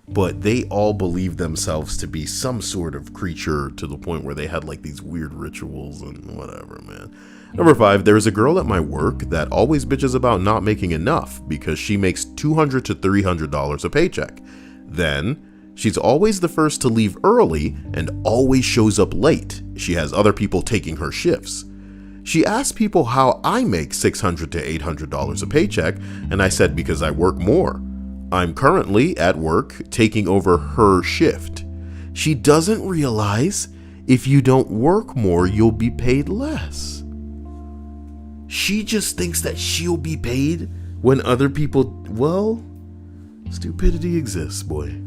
But they all believed themselves to be some sort of creature to the point where they had like these weird rituals and whatever, man. Number 5, there's a girl at my work that always bitches about not making enough because she makes $200 to $300 a paycheck. Then, she's always the first to leave early and always shows up late. She has other people taking her shifts. She asked people how I make $600 to $800 a paycheck, and I said because I work more. I'm currently at work taking over her shift. She doesn't realize if you don't work more, you'll be paid less. She just thinks that she'll be paid when other people, well, stupidity exists, boy.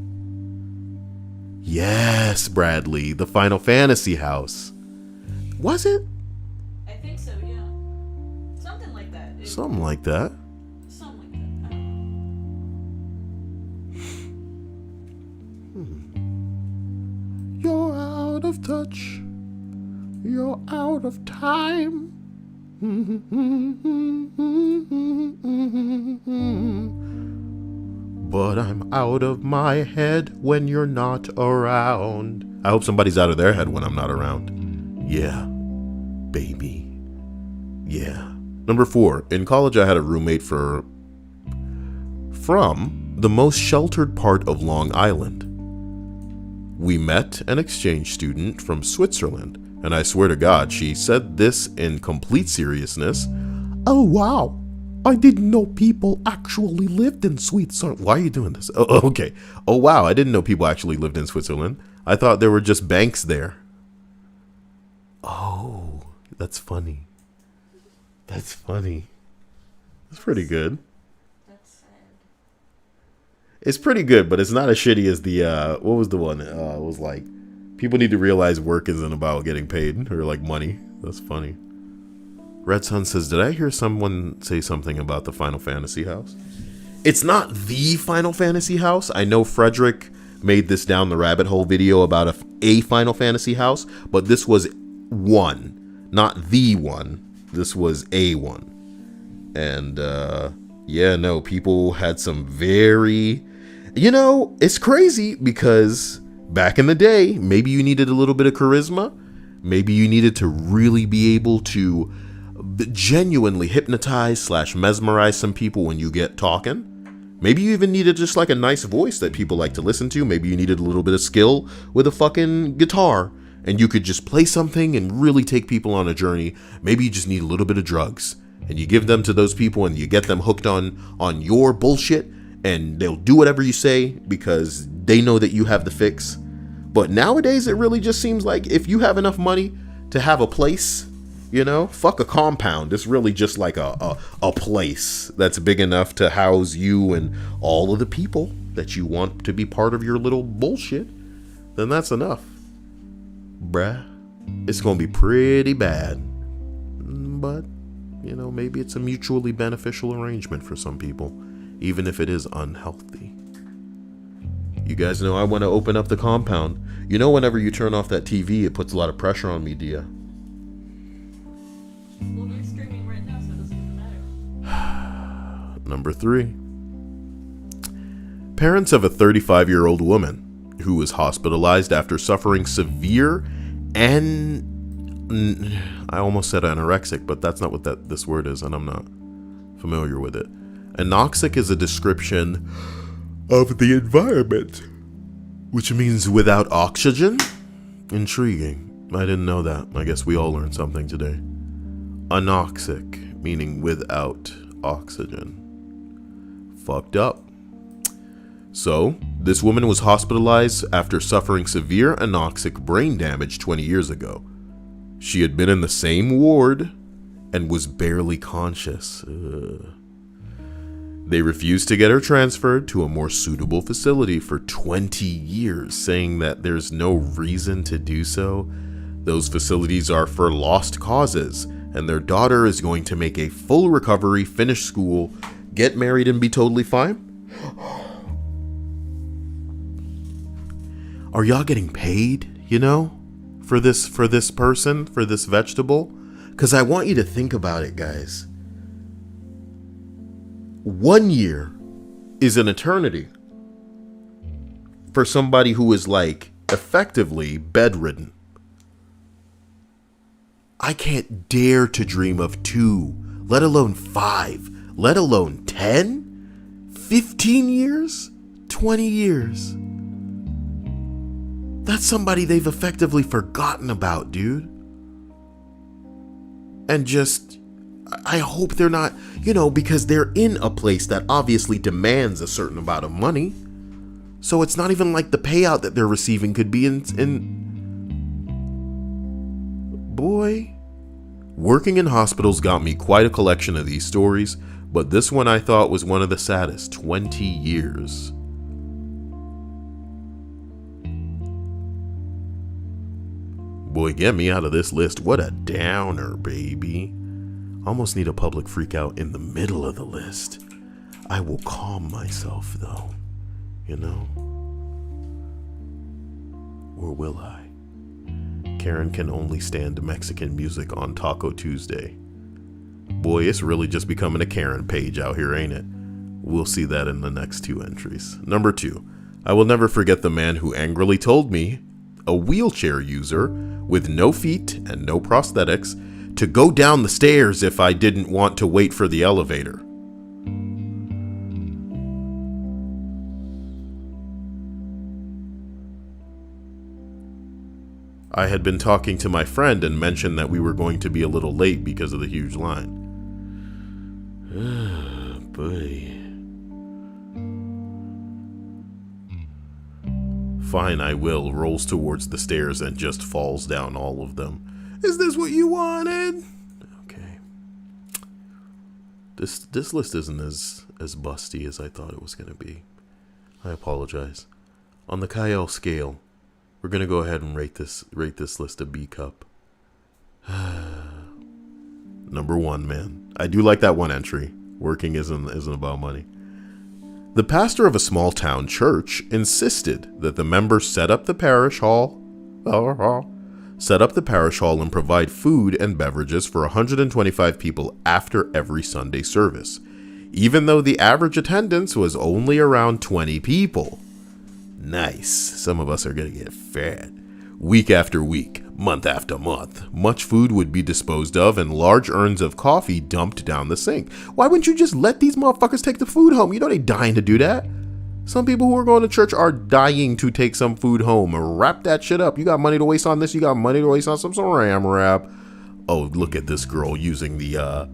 Yes, Bradley, the Final Fantasy house. Was it? I think so, yeah. Something like that. Something like that. of touch. You're out of time. But I'm out of my head when you're not around. I hope somebody's out of their head when I'm not around. Yeah, baby. Yeah. Number 4. In college, I had a roommate from the most sheltered part of Long Island. We met an exchange student from Switzerland, and I swear to God, she said this in complete seriousness. Oh, wow. I didn't know people actually lived in Switzerland. Why are you doing this? Oh, okay. Oh, wow. I didn't know people actually lived in Switzerland. I thought there were just banks there. Oh, that's funny. That's funny. That's pretty good. That's sad. It's pretty good, but it's not as shitty as the, what was the one? It was like, people need to realize work isn't about getting paid or like money. That's funny. Red Sun says, did I hear someone say something about the Final Fantasy house? It's not the Final Fantasy house. I know Frederick made this down the rabbit hole video about a Final Fantasy house, but this was one, not the one. This was a one. And, yeah, no, people had some very, it's crazy because back in the day, maybe you needed a little bit of charisma. Maybe you needed to really be able to genuinely hypnotize / mesmerize some people when you get talking. Maybe you even needed just like a nice voice that people like to listen to. Maybe you needed a little bit of skill with a fucking guitar and you could just play something and really take people on a journey. Maybe you just need a little bit of drugs and you give them to those people and you get them hooked on your bullshit and they'll do whatever you say because they know that you have the fix. But nowadays it really just seems like if you have enough money to have a place, fuck a compound. It's really just like a place that's big enough to house you and all of the people that you want to be part of your little bullshit. Then that's enough. Bruh. It's going to be pretty bad. But, maybe it's a mutually beneficial arrangement for some people, even if it is unhealthy. You guys know I want to open up the compound. Whenever you turn off that TV, it puts a lot of pressure on me, Dia. Well, they're streaming right now, so it doesn't even matter. Number 3. Parents of a 35-year-old woman who was hospitalized after suffering severe I almost said anorexic, but that's not what this word is, and I'm not familiar with it. Anoxic is a description of the environment, which means without oxygen. Intriguing. I didn't know that. I guess we all learned something today. Anoxic, meaning without oxygen. Fucked up. So, this woman was hospitalized after suffering severe anoxic brain damage 20 years ago. She had been in the same ward and was barely conscious. They refused to get her transferred to a more suitable facility for 20 years, saying that there's no reason to do so. Those facilities are for lost causes, and their daughter is going to make a full recovery, finish school, get married, and be totally fine. Are y'all getting paid, for this person, for this vegetable? Because I want you to think about it, guys. 1 year is an eternity for somebody who is like effectively bedridden. I can't dare to dream of 2, let alone 5, let alone 10, 15 years, 20 years. That's somebody they've effectively forgotten about, dude. And just, I hope they're not, because they're in a place that obviously demands a certain amount of money. So it's not even like the payout that they're receiving could be Boy, working in hospitals got me quite a collection of these stories, but this one I thought was one of the saddest. 20 years. Boy, get me out of this list. What a downer, baby. Almost need a public freak out in the middle of the list. I will calm myself, though. Or will I? Karen can only stand Mexican music on Taco Tuesday. Boy, it's really just becoming a Karen page out here, ain't it? We'll see that in the next 2 entries. Number 2. I will never forget the man who angrily told me, a wheelchair user with no feet and no prosthetics, to go down the stairs if I didn't want to wait for the elevator. I had been talking to my friend and mentioned that we were going to be a little late because of the huge line. Ah, boy. Fine, I will, rolls towards the stairs and just falls down all of them. Is this what you wanted? Okay. This list isn't as busty as I thought it was going to be. I apologize. On the Kyle scale, we're going to go ahead and rate this list a B cup. Number 1, man. I do like that one entry. Working isn't about money. The pastor of a small town church insisted that the members set up the parish hall and provide food and beverages for 125 people after every Sunday service, even though the average attendance was only around 20 people. Nice. Some of us are going to get fat. Week after week, month after month, much food would be disposed of and large urns of coffee dumped down the sink. Why wouldn't you just let these motherfuckers take the food home? You know they dying to do that. Some people who are going to church are dying to take some food home. Wrap that shit up. You got money to waste on this? You got money to waste on some ram wrap? Oh, look at this girl using the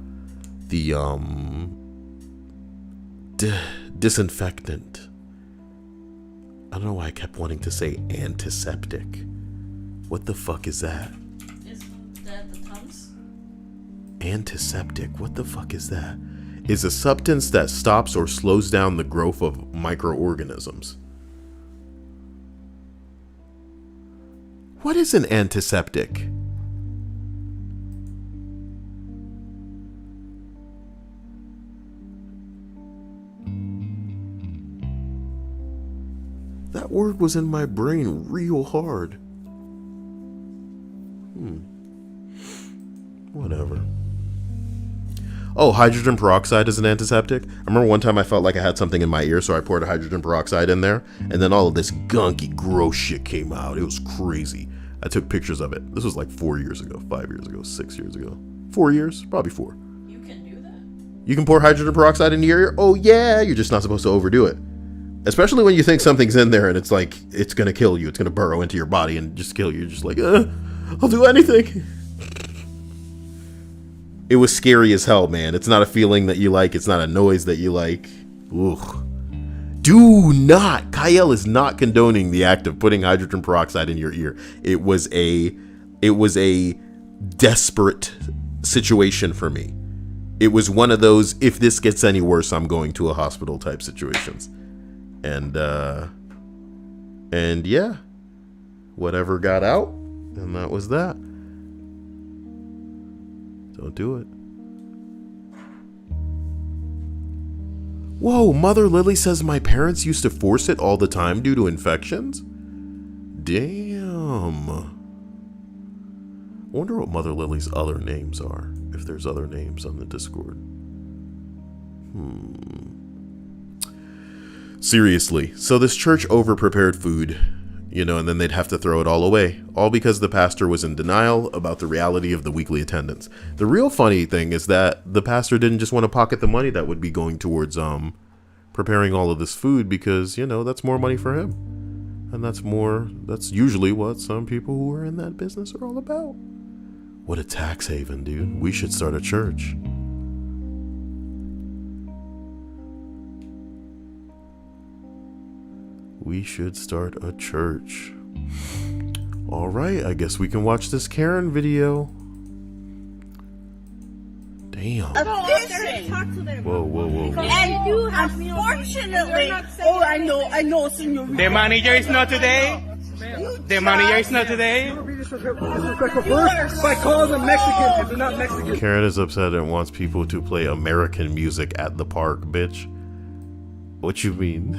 disinfectant. I don't know why I kept wanting to say antiseptic. What the fuck is that? Isn't that the Tums? Antiseptic. What the fuck is that? Is a substance that stops or slows down the growth of microorganisms. What is an antiseptic? That word was in my brain real hard. Whatever. Oh, hydrogen peroxide is an antiseptic. I remember one time I felt like I had something in my ear, so I poured hydrogen peroxide in there, and then all of this gunky, gross shit came out. It was crazy. I took pictures of it. This was like 4 years ago, 5 years ago, 6 years ago. 4 years? Probably 4. You can do that? You can pour hydrogen peroxide into your ear? Oh yeah, you're just not supposed to overdo it. Especially when you think something's in there and it's like, it's gonna kill you. It's gonna burrow into your body and just kill you. You're just like, I'll do anything. It was scary as hell, man. It's not a feeling that you like. It's not a noise that you like. Ugh. Do not. Kyle is not condoning the act of putting hydrogen peroxide in your ear. It was a desperate situation for me. It was one of those, if this gets any worse, I'm going to a hospital type situations. And yeah, whatever got out, and that was that. Don't do it. Whoa, Mother Lily says my parents used to force it all the time due to infections? Damn. I wonder what Mother Lily's other names are, if there's other names on the Discord. Seriously, so this church over-prepared food, and then they'd have to throw it all away, all because the pastor was in denial about the reality of the weekly attendance. The real funny thing is that the pastor didn't just want to pocket the money that would be going towards preparing all of this food because, that's more money for him. And that's usually what some people who are in that business are all about. What a tax haven, dude. We should start a church. We should start a church. All right, I guess we can watch this Karen video. Damn. Whoa. And you, unfortunately, I know, Senor. The manager is not today. The manager is not today. By calling them Mexicans, if they're not Mexican. Karen is upset and wants people to play American music at the park, bitch. What you mean?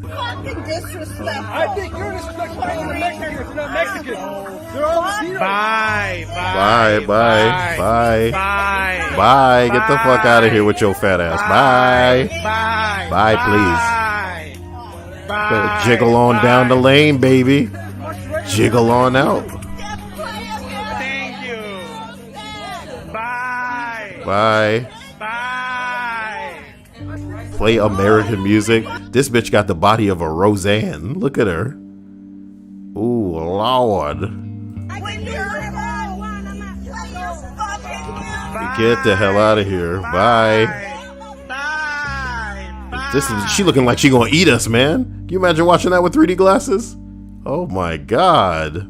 Fucking disrespectful. I think you're disrespectful to the Mexicans. They're not Mexicans. They're all Latinos. Bye. Bye, bye, bye. Bye. Bye. Get the fuck out of here with your fat ass. Bye. Bye. Bye, please. Better jiggle on down the lane, baby. Jiggle on out. Thank you. Bye. Bye. Bye. Play American music. This bitch got the body of a Roseanne. Look at her. Ooh, Lord. Get the hell out of here. Bye. She looking like she gonna eat us, man. Can you imagine watching that with 3D glasses? Oh my god.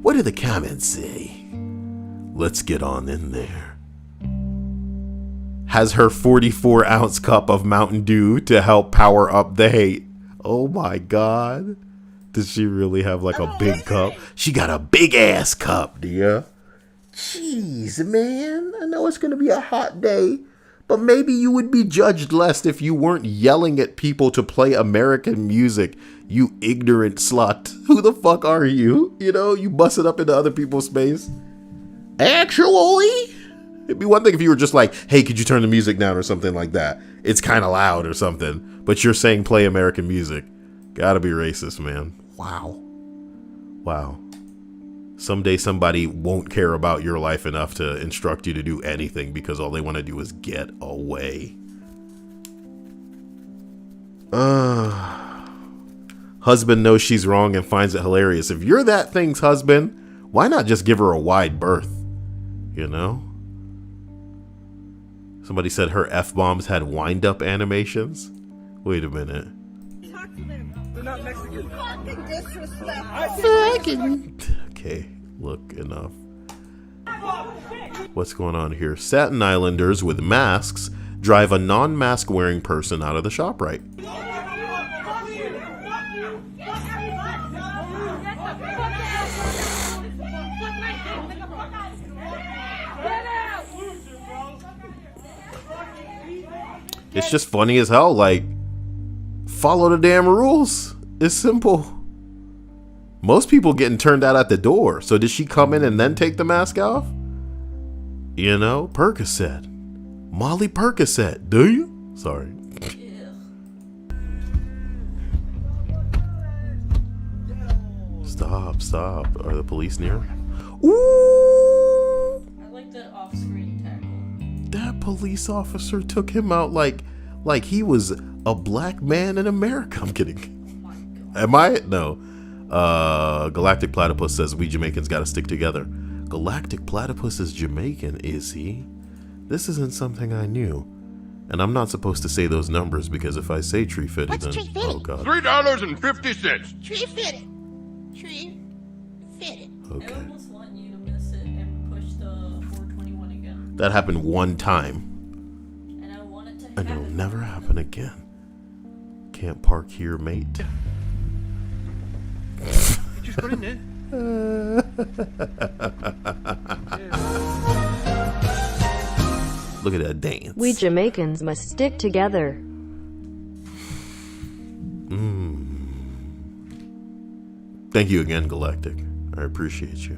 What do the comments say? Let's get on in there. Has her 44-ounce cup of Mountain Dew to help power up the hate. Oh my god. Does she really have like a big cup? She got a big ass cup, dear. Jeez, man. I know it's gonna be a hot day, but maybe you would be judged less if you weren't yelling at people to play American music, you ignorant slut. Who the fuck are you? You know, you busted up into other people's space. Actually, it'd be one thing if you were just like, hey, could you turn the music down or something like that? It's kind of loud or something, but you're saying play American music. Gotta be racist, man. Wow. Wow. Someday somebody won't care about your life enough to instruct you to do anything because all they want to do is get away. Husband knows she's wrong and finds it hilarious. If you're that thing's husband, why not just give her a wide berth? You know? Somebody said her F-bombs had wind-up animations. Wait a minute. They're not Mexican. Fucking disrespectful. Okay, look, enough. What's going on here? Staten Islanders with masks drive a non-mask wearing person out of the ShopRite. It's just funny as hell. Like, follow the damn rules. It's simple. Most people getting turned out at the door. So did she come in and then take the mask off? You know, Percocet. Molly Percocet. Do you? Sorry. Yeah. Stop. Are the police near? Ooh! I like the off-screen tackle. That police officer took him out like he was a black man in America. I'm kidding. Oh my god. Am I? No. Galactic Platypus says we Jamaicans gotta stick together. Galactic Platypus is Jamaican, is he? This isn't something I knew. And I'm not supposed to say those numbers because if I say tree fitted, then oh god. $3.50. Tree fitted. I Okay. almost want you to miss it and push the 421 again. That happened one time. And I want it to And happen. it'll never happen again. Can't park here, mate. Just put in there. Look at that dance. We Jamaicans must stick together. Thank you again, Galactic. I appreciate you.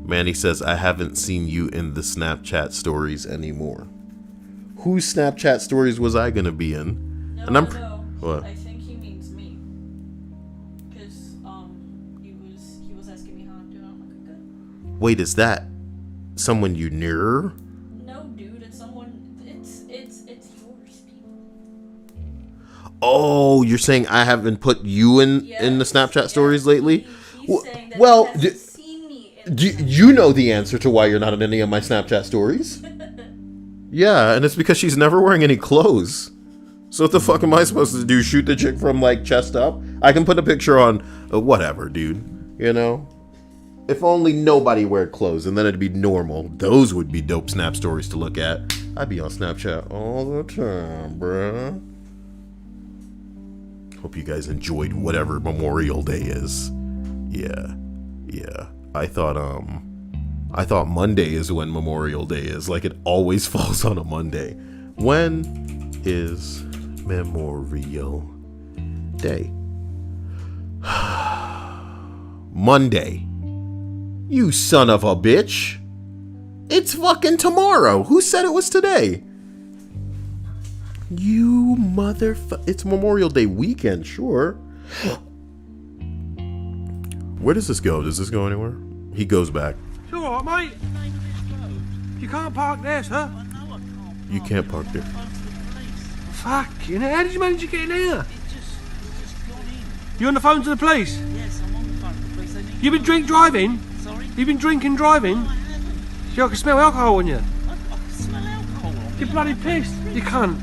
Manny says, I haven't seen you in the Snapchat stories anymore. Whose Snapchat stories was I going to be in? No, And I'm no. what? I think he means me. Because, he was asking me how I'm doing. I'm like, good. Wait, is that someone you knew? No, dude, it's someone, it's yours, people. Oh, you're saying I haven't put you in the Snapchat stories lately? He's saying that well, he hasn't seen me in do you know the answer to why you're not in any of my Snapchat stories? Yeah, and it's because she's never wearing any clothes. So what the fuck am I supposed to do? Shoot the chick from like chest up? I can put a picture on whatever, dude. You know? If only nobody wear clothes and then it'd be normal. Those would be dope Snap stories to look at. I'd be on Snapchat all the time, bruh. Hope you guys enjoyed whatever Memorial Day is. Yeah. I thought Monday is when Memorial Day is. Like it always falls on a Monday. When is Memorial Day. Monday. You son of a bitch. It's fucking tomorrow. Who said it was today? You motherfucker. It's Memorial Day weekend, sure. Where does this go? Does this go anywhere? He goes back. It's all right, mate. You can't park there, sir. You can't park there. Fucking hell, how did you manage to get in here? It's just gone in. You on the phone to the police? Yes, I'm on the phone to the police. They need You've been drink driving? Sorry? You've been drinking driving? I haven't. You can smell alcohol on you. I can smell alcohol on You're me. bloody pissed. You can't.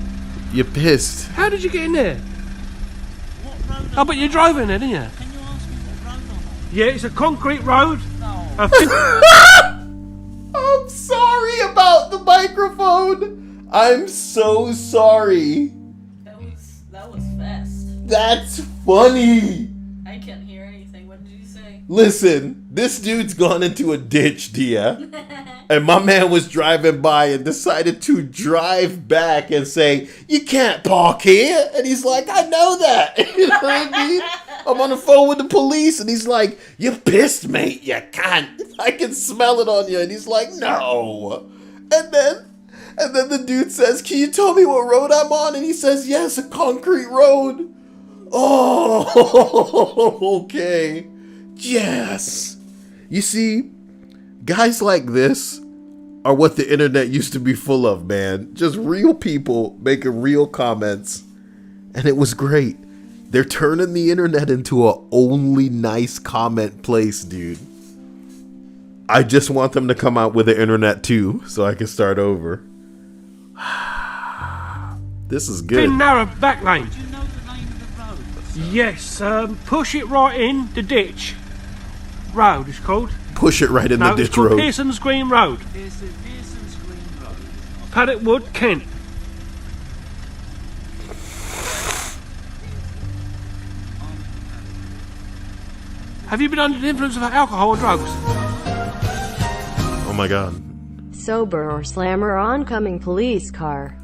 You're pissed. How did you get in there? What road Oh, but you're driving there, didn't you? Can you ask me what road I'm on? Yeah, it's a concrete road. No. I'm sorry about the microphone. I'm so sorry. That was fast. That's funny. I can't hear anything. What did you say? Listen, this dude's gone into a ditch, Dia. And my man was driving by and decided to drive back and say, "You can't park here." And he's like, "I know that." You know what I mean? I'm on the phone with the police and he's like, "You're pissed, mate. You can't. I can smell it on you." And he's like, "No." And then the dude says, "Can you tell me what road I'm on?" And he says, "Yes, a concrete road." Oh, okay. Yes. You see, guys like this are what the internet used to be full of, man. Just real people making real comments. And it was great. They're turning the internet into a only nice comment place, dude. I just want them to come out with the internet too, so I can start over. This is good. Thin, narrow back lane. Do you know the name of the road? Yes, push it right in the ditch. Road it's called. Push it right in No, the it's ditch called road. Pearson's Green Road. Pearson's Green Road. Paddock Wood, Kent. Have you been under the influence of alcohol or drugs? Oh my god. Sober or slammer oncoming police car.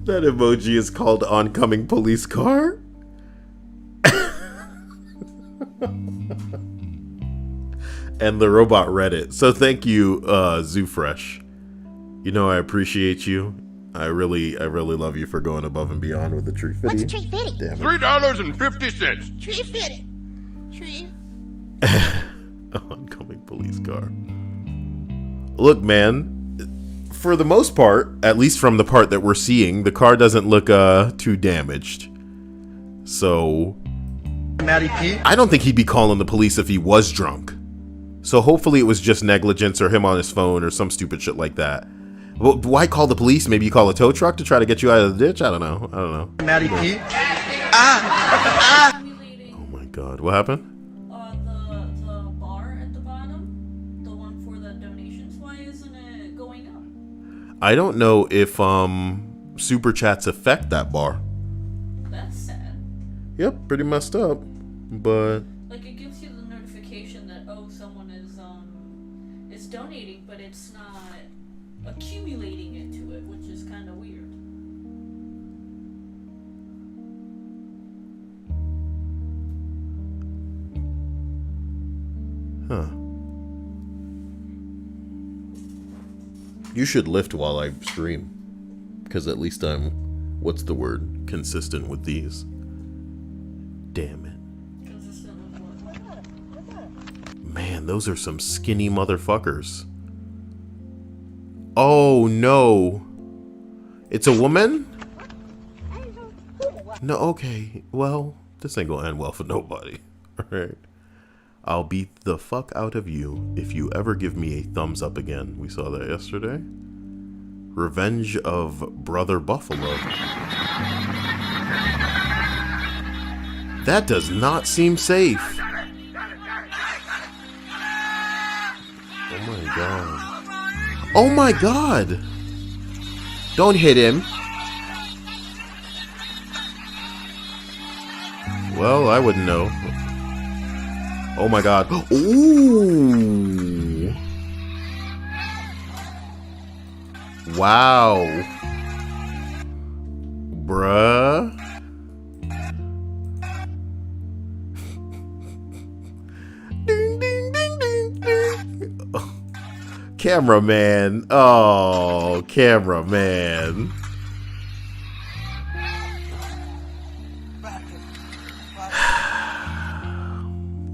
That emoji is called oncoming police car. And the robot read it. So thank you, ZooFresh. You know I appreciate you. I really love you for going above and beyond with the tree fitty. What's a tree fitty? Damn it. $3.50. Tree fitty. Tree. Oncoming police car. Look, man, for the most part, at least from the part that we're seeing, the car doesn't look too damaged. So Matty P. I don't think he'd be calling the police if he was drunk. So hopefully it was just negligence or him on his phone or some stupid shit like that. Well, why call the police? Maybe you call a tow truck to try to get you out of the ditch? I don't know. Matty P. Accumulating Oh my god, what happened? the bar at the bottom, the one for the donations. Why isn't it going up? I don't know if super chats affect that bar. That's sad. Yep, pretty messed up. But Like it gives you the notification that someone is donating, but it's not accumulating into it, which is kind of weird. huh. You should lift while I stream. Because at least I'm, what's the word? Consistent with these. Damn it. Consistent with what? Man, those are some skinny motherfuckers. Oh no. It's a woman? No, okay. Well, this ain't gonna end well for nobody. Alright. I'll beat the fuck out of you if you ever give me a thumbs up again. We saw that yesterday. Revenge of Brother Buffalo. That does not seem safe. Oh my god. Oh my god! Don't hit him. Well, I wouldn't know. Oh my god. Ooh. Wow. Bruh. Ding, ding, ding, ding, ding. Oh. Cameraman. Oh, cameraman.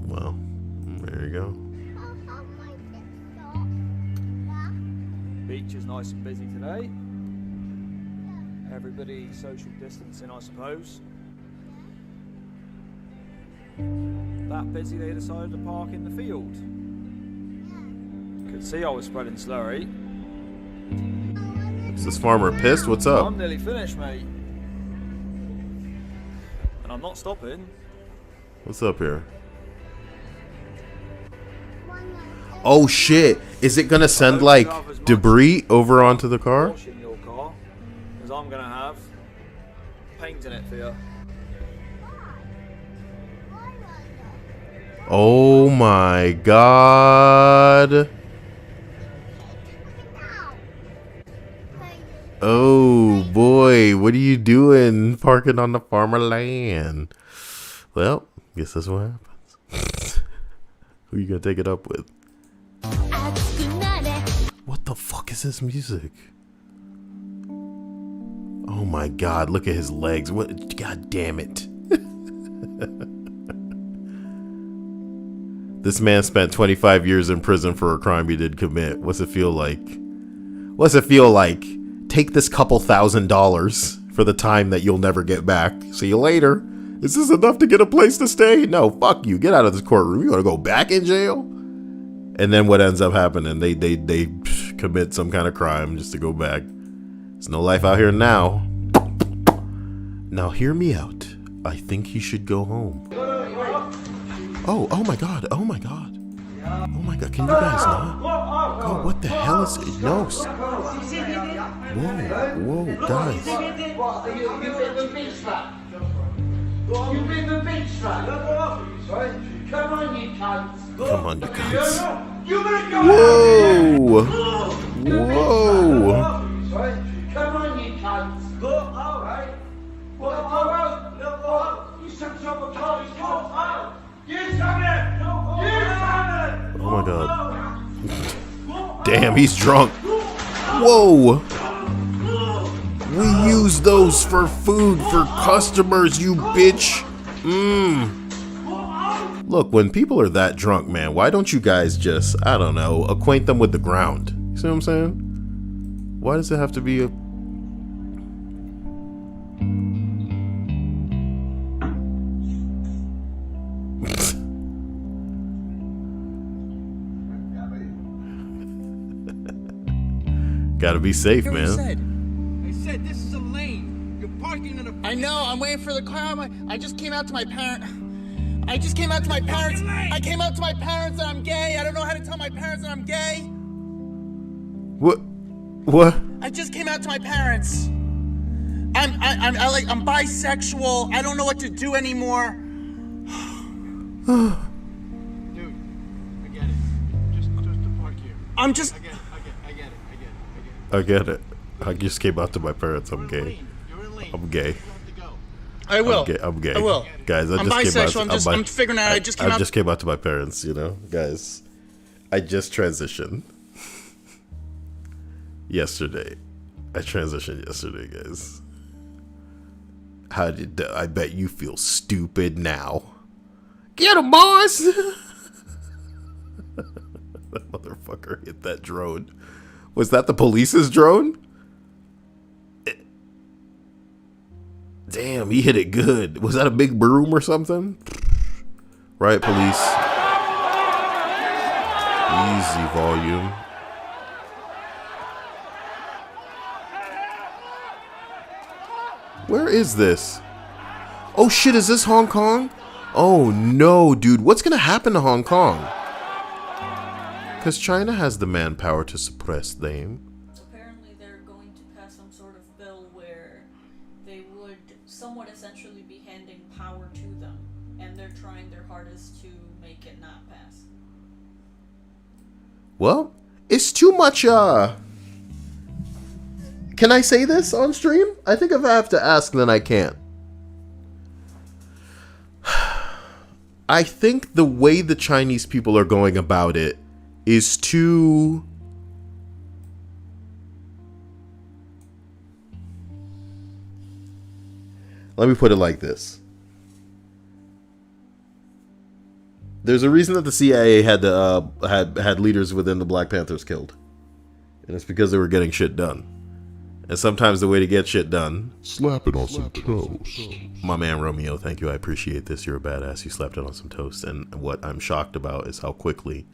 Well, there you go. Beach is nice and busy today. Everybody social distancing, I suppose. That busy they decided to park in the field. Could see I was spreading slurry. Is this farmer pissed? What's up? I'm nearly finished, mate. And I'm not stopping. What's up here? Oh shit! Is it gonna send like debris over onto the car? In your car, because I'm gonna have paint in it for you. Oh my god! Oh boy, what are you doing parking on the farmer land? Well, guess that's what happens. Who you gonna take it up with? What the fuck is this music? Oh my god, look at his legs. What? God damn it. This man spent 25 years in prison for a crime he did commit. What's it feel like? What's it feel like? Take this couple $1,000s for the time that you'll never get back. See you later. Is this enough to get a place to stay? No, fuck you. Get out of this courtroom. You gonna go back in jail? And then what ends up happening? They commit some kind of crime just to go back. There's no life out here now. Now hear me out. I think he should go home. Oh my god. Oh my god. Oh my god. Can you guys not? Oh, what the hell is it? No. Whoa, guys. Come on, you cunts. Whoa! Whoa! Come on, you cunts. Alright. You set up a car. Oh my god. Damn, he's drunk. Whoa! We use those for food for customers, you bitch. Look, when people are that drunk, man, why don't you guys just, I don't know, acquaint them with the ground? You see what I'm saying? Why does it have to be a... Gotta be safe, man. I said this is a lane. You're parking in a... I know, I'm waiting for the car. I just came out to my parents. I came out to my parents that I'm gay. I don't know how to tell my parents that I'm gay. What? I just came out to my parents. I'm bisexual. I don't know what to do anymore. Dude, I get it. Just to park here. I get it. I just came out to my parents. I'm gay. I'm gay. I will. I'm gay. I will. Guys, I'm bisexual. I'm figuring out. I just came out to my parents, you know? Guys, I just transitioned. Yesterday. I transitioned yesterday, guys. I bet you feel stupid now. Get him, boys! That motherfucker hit that drone. Was that the police's drone? Damn, he hit it good. Was that a big broom or something? Right, police. Easy volume. Where is this? Oh shit, is this Hong Kong? Oh no, dude. What's gonna happen to Hong Kong? Because China has the manpower to suppress them. Apparently they're going to pass some sort of bill where they would somewhat essentially be handing power to them. and they're trying their hardest to make it not pass. Well, it's too much, Can I say this on stream? I think if I have to ask, then I can't. I think the way the Chinese people are going about it is too... Let me put it like this. There's a reason that the CIA had leaders within the Black Panthers killed. And it's because they were getting shit done. And sometimes the way to get shit done... Slap it on some toast. My man Romeo, thank you. I appreciate this. You're a badass. You slapped it on some toast. And what I'm shocked about is how quickly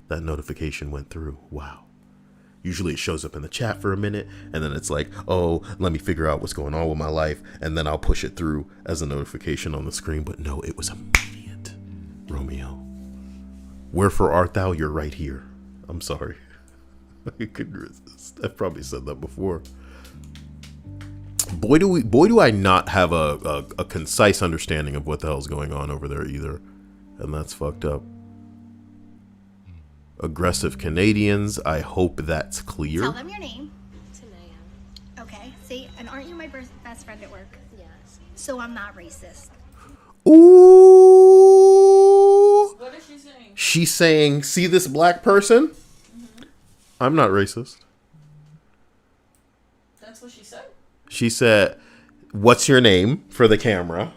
that notification went through. Wow. Usually it shows up in the chat for a minute, and then it's like, oh, let me figure out what's going on with my life, and then I'll push it through as a notification on the screen. But no, it was immediate. Romeo, wherefore art thou? You're right here. I'm sorry. I couldn't resist. I've probably said that before. Boy, do I not have a concise understanding of what the hell's going on over there either. And that's fucked up. Aggressive Canadians, I hope that's clear. Tell them your name. Tanea. Okay, see, and aren't you my best friend at work? Yes. So I'm not racist. Ooh. What is she saying? She's saying, see this black person? Mm-hmm. I'm not racist. That's what she said? She said, what's your name for the camera?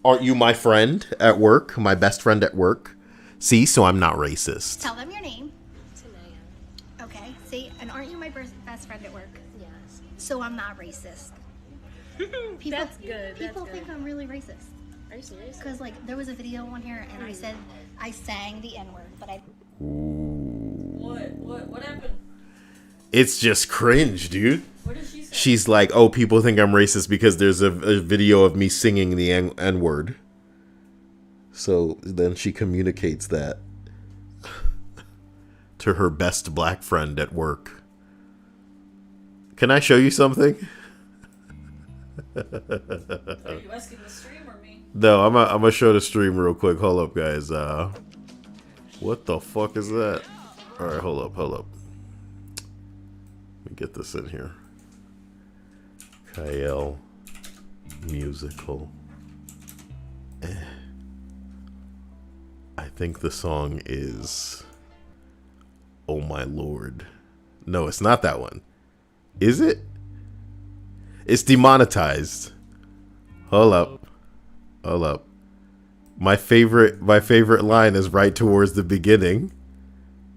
Aren't you my friend at work? My best friend at work? See, so I'm not racist. Tell them your name. Tanea. Okay, see, and aren't you my best friend at work? Yes. So I'm not racist. That's good. People think I'm really racist. Are you serious? Because, like, there was a video on here, and I sang the N-word, but I... What happened? It's just cringe, dude. What did she say? She's like, oh, people think I'm racist because there's a video of me singing the N-word. So then she communicates that to her best black friend at work. Can I show you something? Are you asking the stream or me? No, I'm gonna show the stream real quick. Hold up, guys. What the fuck is that? All right, hold up. Let me get this in here. Kyle musical. I think the song is Oh My Lord. No, it's not that one. Is it? It's demonetized. Hold up. My favorite line is right towards the beginning.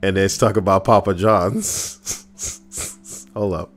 And it's talk about Papa John's. Hold up.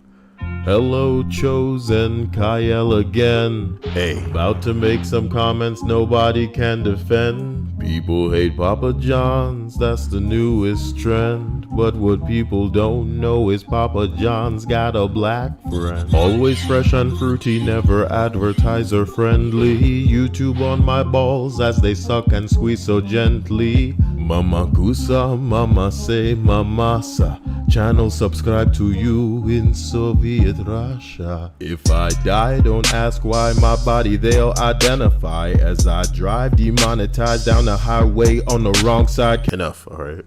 Hello, chosen Kyle again. Hey, about to make some comments nobody can defend. People hate Papa John's, that's the newest trend. But what people don't know is Papa John's got a black friend. Always fresh and fruity, never advertiser friendly. YouTube on my balls as they suck and squeeze so gently. Mama Kusa, Mama say, Mamasa. Channel subscribe to you in Soviet Russia. If I die, don't ask why. My body they'll identify as I drive demonetized down the highway on the wrong side. Enough. All right.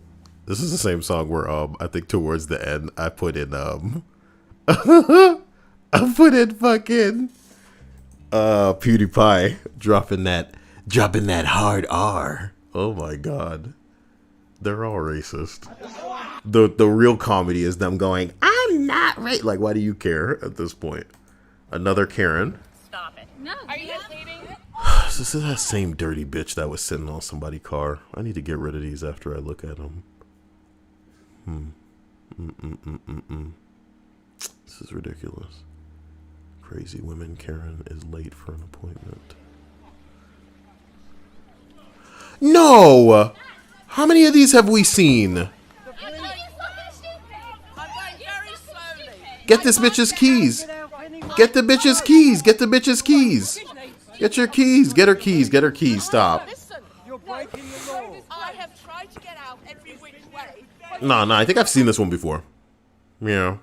This is the same song where I think towards the end I put in I put in fucking PewDiePie dropping that hard R. Oh my god. They're all racist. The real comedy is them going, I'm not right. Like, why do you care at this point? Another Karen. Stop it. No. Are you guys leaving? This is that same dirty bitch that was sitting on somebody's car. I need to get rid of these after I look at them. This is ridiculous. Crazy women. Karen is late for an appointment. No! How many of these have we seen? Get this bitch's keys. Get the bitch's keys. Get the bitch's keys. Get your keys. Get her keys. Get her keys. Stop. I have tried to get out every which way. No, I think I've seen this one before. Yeah.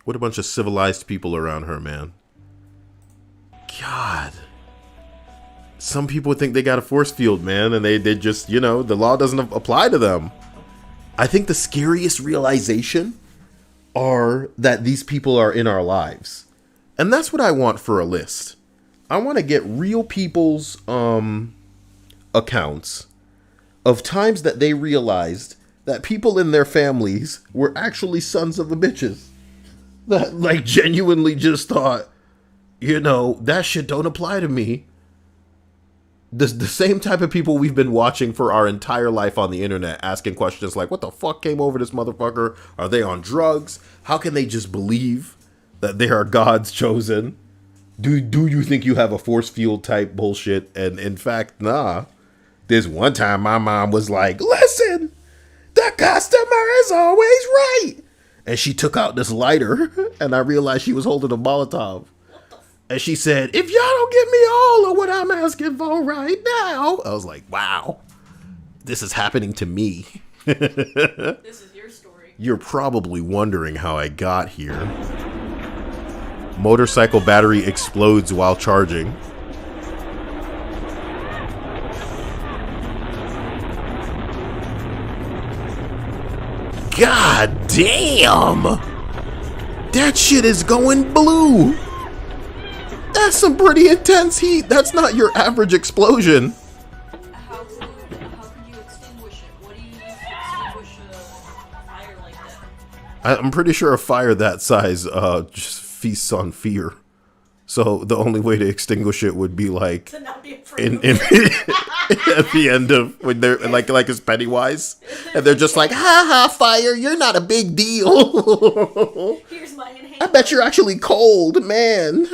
What a bunch of civilized people around her, man. God. Some people think they got a force field, man, and they just, you know, the law doesn't apply to them. I think the scariest realization are that these people are in our lives. And that's what I want for a list. I want to get real people's accounts of times that they realized that people in their families were actually sons of the bitches. That, like, genuinely just thought, you know, that shit don't apply to me. The same type of people we've been watching for our entire life on the internet, asking questions like, what the fuck came over this motherfucker? Are they on drugs? How can they just believe that they are God's chosen? Do you think you have a force field type bullshit? And in fact, nah. This one time my mom was like, listen, the customer is always right. And she took out this lighter and I realized she was holding a Molotov. And she said, if y'all don't give me all of what I'm asking for right now. I was like, wow, this is happening to me. This is your story. You're probably wondering how I got here. Motorcycle battery explodes while charging. God damn! That shit is going blue! That's some pretty intense heat. That's not your average explosion. How can you extinguish it? What do you use to extinguish a fire like that? I'm pretty sure a fire that size just feasts on fear. So the only way to extinguish it would be like To not be afraid in at the end of when they're like it's Pennywise, and they're just like, ha ha, fire, you're not a big deal. Here's my inhaler. I bet you're actually cold, man.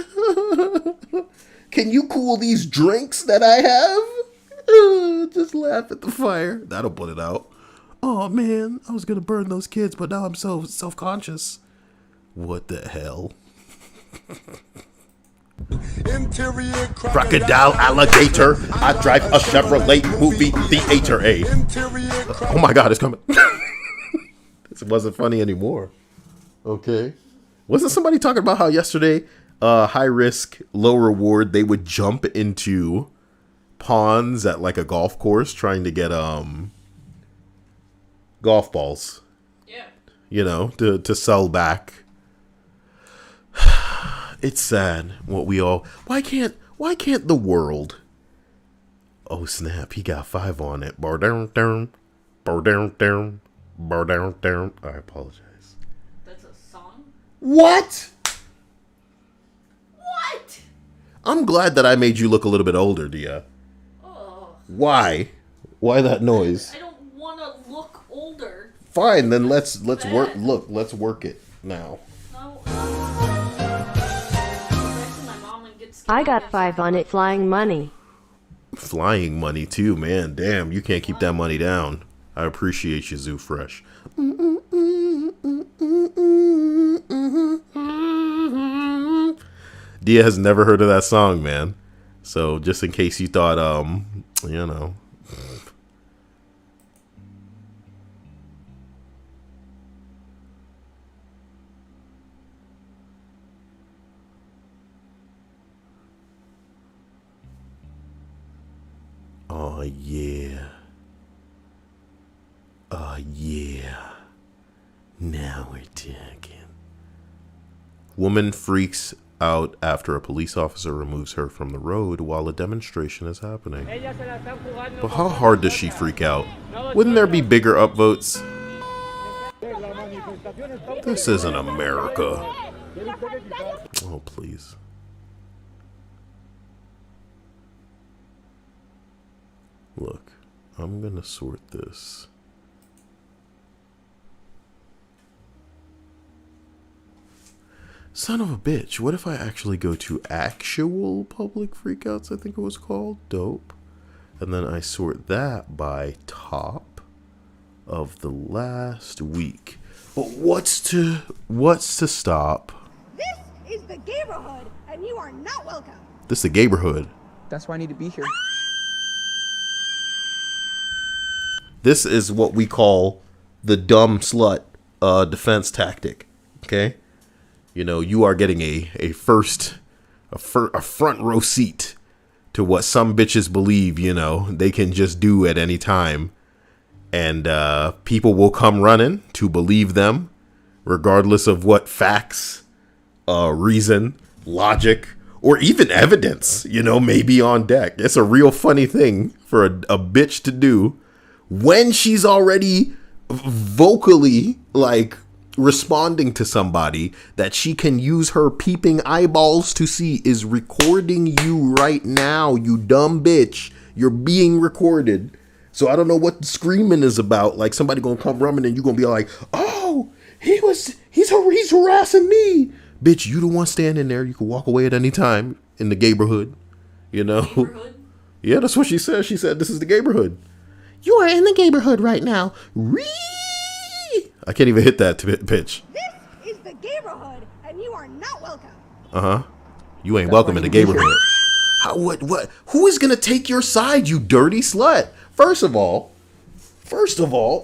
Can you cool these drinks that I have? Just laugh at the fire. That'll put it out. Oh man, I was gonna burn those kids, but now I'm so self-conscious. What the hell? Interior Crocodile, alligator. I drive a Chevrolet movie theater. Oh my God, it's coming. This wasn't funny anymore. Okay. Wasn't somebody talking about how yesterday, high risk, low reward, they would jump into ponds at like a golf course trying to get golf balls. Yeah. You know, to sell back. It's sad what we all. Why can't the world? Oh snap! He got 5 on it. Bar down down, bar down down, bar down down. I apologize. That's a song? What? What? I'm glad that I made you look a little bit older, Dia. Oh. Why? Why that noise? I don't want to look older. Fine, then let's work. Look, let's work it now. No. I got 5 on it, flying money. Flying money too, man. Damn, you can't keep that money down. I appreciate you, Zoo Fresh. Dia has never heard of that song, man. So just in case you thought, you know. Oh yeah. Oh yeah. Now we're talking. Woman freaks out after a police officer removes her from the road while a demonstration is happening. But how hard does she freak out? Wouldn't there be bigger upvotes? This isn't America. Oh, please. Look, I'm gonna sort this. Son of a bitch, what if I actually go to actual public freakouts, I think it was called? Dope. And then I sort that by top of the last week. But what's to stop? This is the neighborhood, and you are not welcome. This is the neighborhood. That's why I need to be here. This is what we call the dumb slut defense tactic. Okay? You know, you are getting a first a front row seat to what some bitches believe, you know, they can just do at any time. And people will come running to believe them, regardless of what facts, reason, logic, or even evidence, you know, may be on deck. It's a real funny thing for a bitch to do when she's already vocally, like, responding to somebody that she can use her peeping eyeballs to see is recording you right now, you dumb bitch. You're being recorded. So I don't know what screaming is about. Like, somebody gonna come running and you gonna be like, oh, he's harassing me. Bitch, you the one standing there. You can walk away at any time in the neighborhood. You know? Neighborhood? Yeah, that's what she said. She said, this is the neighborhood. You are in the neighborhood right now. I can't even hit that pitch. This is the neighborhood, and you are not welcome. Uh-huh. You ain't welcome in the neighborhood. What? Who is going to take your side, you dirty slut? First of all,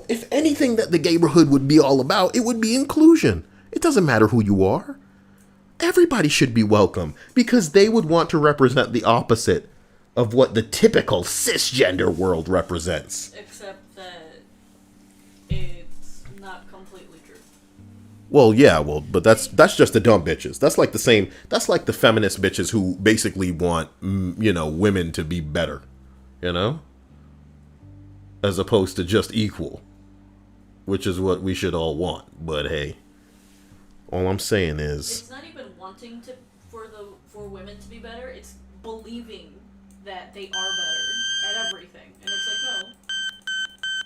if anything that the neighborhood would be all about, it would be inclusion. It doesn't matter who you are. Everybody should be welcome because they would want to represent the opposite of what the typical cisgender world represents. Except that it's not completely true. Well, yeah, but that's just the dumb bitches. That's like the feminist bitches who basically want, you know, women to be better, you know? As opposed to just equal, which is what we should all want. But hey, all I'm saying is, it's not even wanting for women to be better. It's believing that they are better at everything, and it's like, no,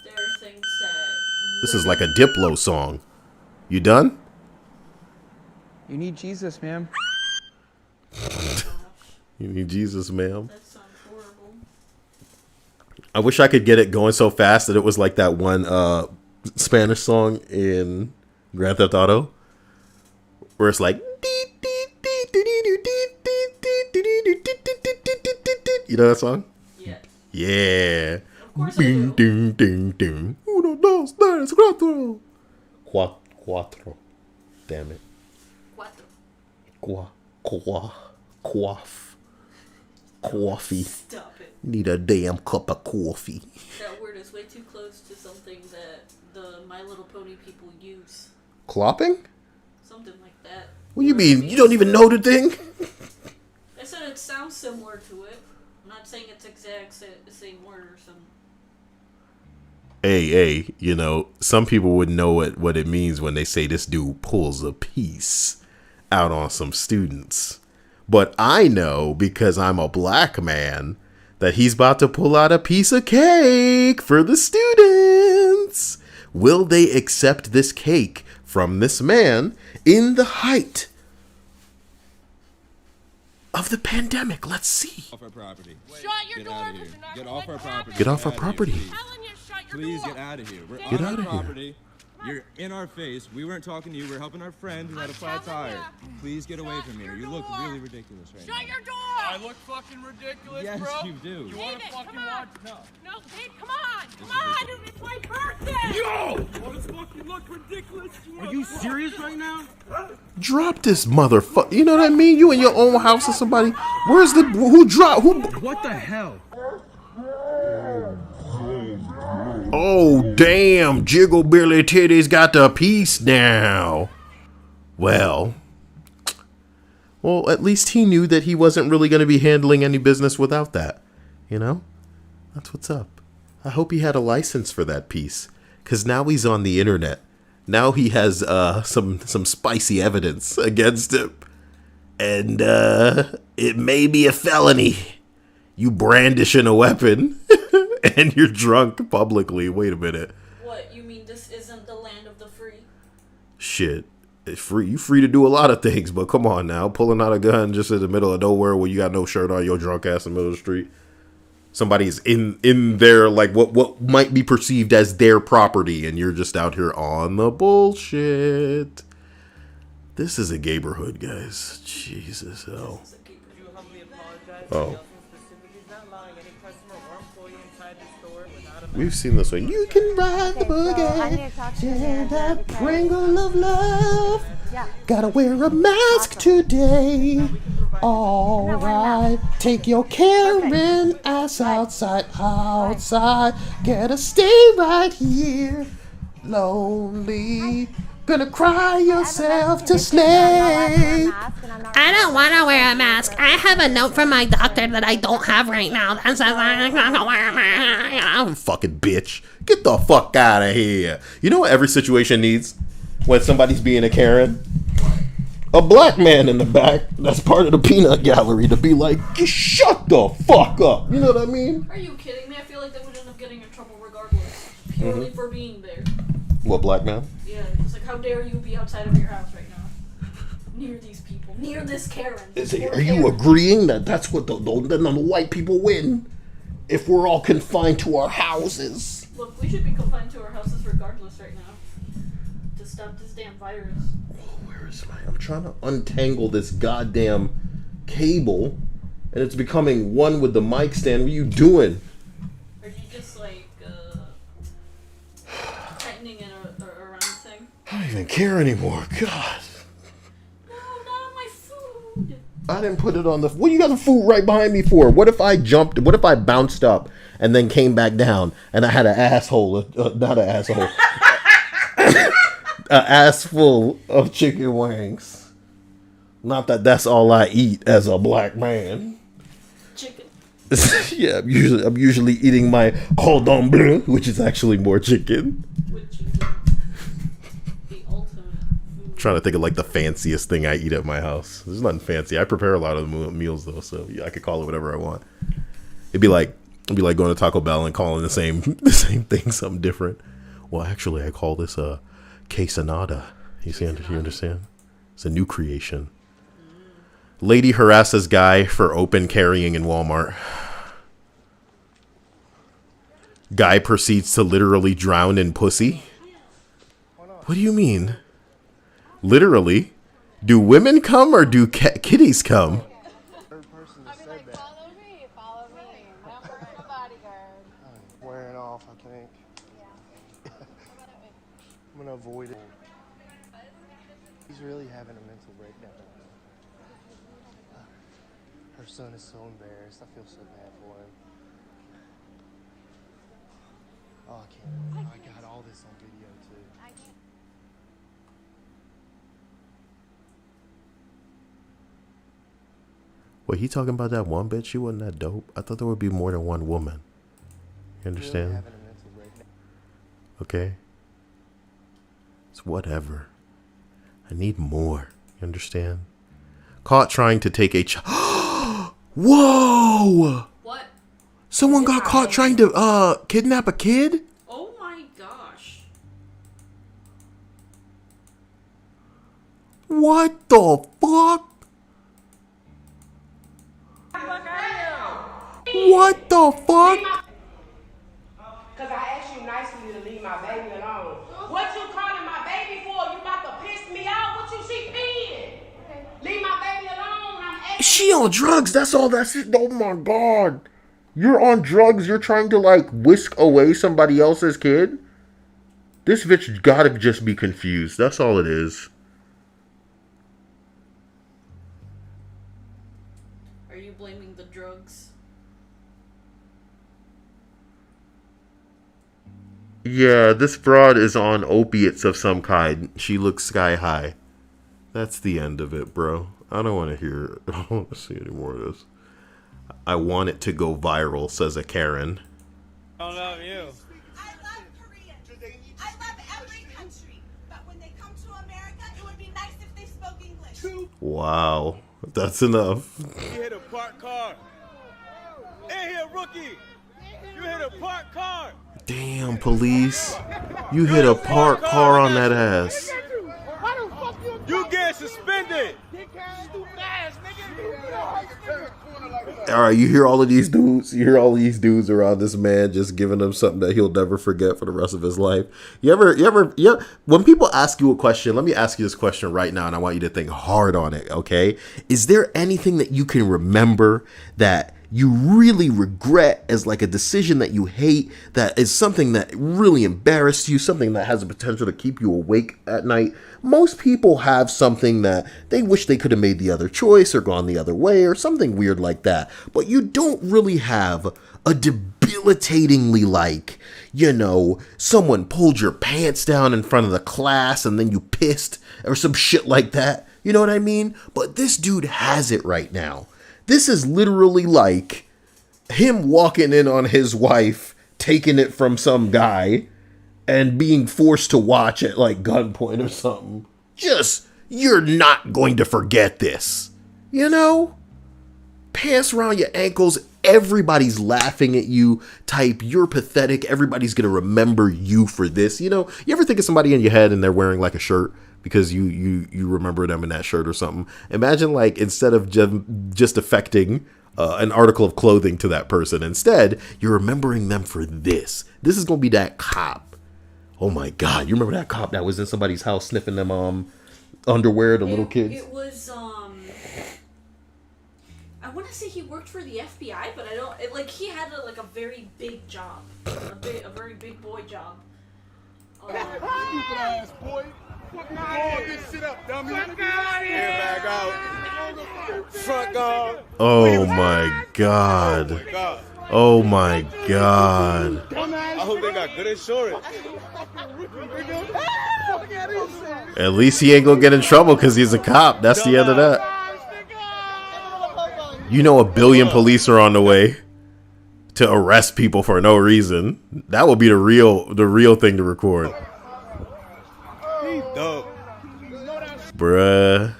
there are things that. This is like a Diplo song. You done? You need Jesus, ma'am. You need Jesus, ma'am. That sounds horrible. I wish I could get it going so fast that it was like that one Spanish song in Grand Theft Auto, where it's like, you know that song? Yeah. Yeah. Of course I do. Ding, ding, ding. Uno, dos, tres, cuatro. Cuatro. Damn it. Coffee. Stop it. Need a damn cup of coffee. That word is way too close to something that the My Little Pony people use. Clopping? Something like that. What do you mean? You don't even know the thing? I said it sounds similar to it. I'm not saying it's the same word or something. Hey, you know, some people would know what it means when they say this dude pulls a piece out on some students. But I know, because I'm a black man, that he's about to pull out a piece of cake for the students. Will they accept this cake from this man in the height of the pandemic? Let's see. Off our property. Shut your door. Get off our property. Get off our property. Please get out of here. We're Get on out our of here. property. You're in our face. We weren't talking to you. We're helping our friend who had a flat tire. Please get away from here. You look really ridiculous right now. Shut your door. I look fucking ridiculous, Yes, bro. you do. You want to fucking watch? No. No, Pete, come on. Come on. It's my birthday. Yo! You want to fucking look ridiculous? Are you serious right now? Drop this motherfucker. You know what I mean? You in your own house or somebody. Where's the who dropped who? What the hell? Oh damn! Jiggle Billy Titties got the piece now. Well, at least he knew that he wasn't really going to be handling any business without that. You know, that's what's up. I hope he had a license for that piece, cause now he's on the internet. Now he has some spicy evidence against him, and it may be a felony. You brandishing a weapon and you're drunk publicly. Wait a minute. What, you mean this isn't the land of the free? Shit. It's free. You free to do a lot of things, but come on now. Pulling out a gun just in the middle of nowhere where you got no shirt on, your drunk ass in the middle of the street. Somebody's in there, like what might be perceived as their property, and you're just out here on the bullshit. This is a neighborhood, guys. Jesus hell. Oh. We've seen this one. You can ride the boogie and that Pringle of love. Gotta wear a mask today. Alright, take your Karen ass outside, gotta stay right here, lonely, gonna cry yourself to sleep. I don't want to wear a mask. I have a note from my doctor that I don't have right now that says I'm not gonna wear a mask. Fucking bitch, get the fuck out of here. You know what every situation needs when somebody's being a Karen? A black man in the back that's part of the peanut gallery to be like, shut the fuck up. You know what I mean? Are you kidding me? I feel like they would end up getting in trouble regardless. Purely for being there. What, black man? Yeah, it's like, how dare you be outside of your house right now? Near these people. Near this Karen. Are you agreeing that that's what the white people win? If we're all confined to our houses. Look, we should be confined to our houses regardless right now. To stop this damn virus. I'm trying to untangle this goddamn cable, and it's becoming one with the mic stand. What are you doing? Are you just like tightening it around the thing? I don't even care anymore. God. No, not my food. I didn't put it on the. What you got the food right behind me for? What if I jumped? What if I bounced up and then came back down and I had an asshole? Not an asshole. An ass full of chicken wings. Not that that's all I eat as a black man. Chicken. Yeah, I'm usually eating my cordon bleu, which is actually more chicken. Which is the ultimate food. Trying to think of like the fanciest thing I eat at my house. There's nothing fancy. I prepare a lot of the meals though, so yeah, I could call it whatever I want. It'd be like going to Taco Bell and calling the same thing something different. Well, actually, I call this a quesadilla. You understand? It's a new creation. Lady harasses guy for open carrying in Walmart. Guy proceeds to literally drown in pussy. What do you mean? Literally? Do women come or do kitties come? Wearing off, I think. I'm gonna avoid it. He's really having a mental breakdown. Her son is so embarrassed. I feel so bad for him. Oh, I can't. I got all this on video too. Wait, he talking about that one bitch? She wasn't that dope. I thought there would be more than one woman. You understand? Really having a mental breakdown. Okay. It's whatever. I need more. You understand? Caught trying to take a Whoa! What? Someone got caught trying to kidnap a kid? Oh my gosh. What the fuck? What the fuck? Because I asked you nicely to leave my baby alone. What you calling my baby for? You about to piss me off? What you she peeing? Leave my baby alone. I'm asking. She on drugs. That's all. That's it. Oh my god. You're on drugs. You're trying to like whisk away somebody else's kid? This bitch gotta just be confused. That's all it is. Are you blaming the drugs? Yeah, this broad is on opiates of some kind. She looks sky high. That's the end of it, bro. I don't want to hear it. I don't want to see any more of this. I want it to go viral, says a Karen. I love you. I love Korea. I love every country. But when they come to America, it would be nice if they spoke English. Wow. That's enough. You hit a parked car. In here, rookie. You hit a parked car. Damn, police. You hit a parked car on that ass. You get suspended. Alright, you hear all of these dudes? You hear all these dudes around this man just giving him something that he'll never forget for the rest of his life. You ever, when people ask you a question, let me ask you this question right now, and I want you to think hard on it, okay? Is there anything that you can remember that you really regret as like a decision that you hate, that is something that really embarrassed you, something that has the potential to keep you awake at night. Most people have something that they wish they could have made the other choice or gone the other way or something weird like that. But you don't really have a debilitatingly like, you know, someone pulled your pants down in front of the class and then you pissed or some shit like that. You know what I mean? But this dude has it right now. This is literally like him walking in on his wife, taking it from some guy, and being forced to watch at like gunpoint or something. Just, you're not going to forget this. You know? Pants around your ankles, everybody's laughing at you, type, you're pathetic, everybody's going to remember you for this. You know, you ever think of somebody in your head and they're wearing like a shirt because you remember them in that shirt or something? Imagine like instead of just affecting an article of clothing to that person, instead you're remembering them for this. This is going to be that cop. Oh my God, you remember that cop that was in somebody's house sniffing them underwear, the little kids? It was I want to say he worked for the FBI, but I don't. He had a very big job, a very big boy job. Stupid ass boy. Oh, this shit up, dummy. Back out. Front guard. Oh my God. Oh my God. I hope they got good insurance. At least he ain't gonna get in trouble because he's a cop. That's the end of that. You know, 1 billion police are on the way to arrest people for no reason. That would be the real thing to record. Bruh.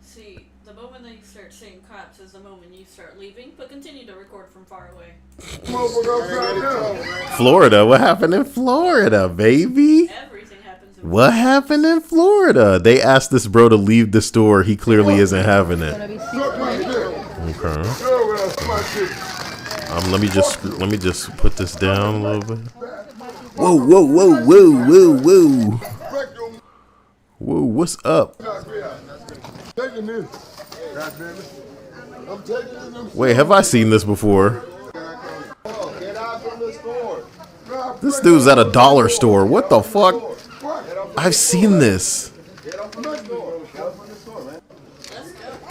See, the moment that you start saying cops is the moment you start leaving, but continue to record from far away. Florida? What happened in Florida, baby? Everything happens in What happened in Florida? They asked this bro to leave the store. He clearly isn't having it. Okay. Let me just put this down a little bit. Whoa, whoa, whoa, whoa, whoa, whoa. Whoa, what's up? Wait, have I seen this before? This dude's at a dollar store. What the fuck? I've seen this.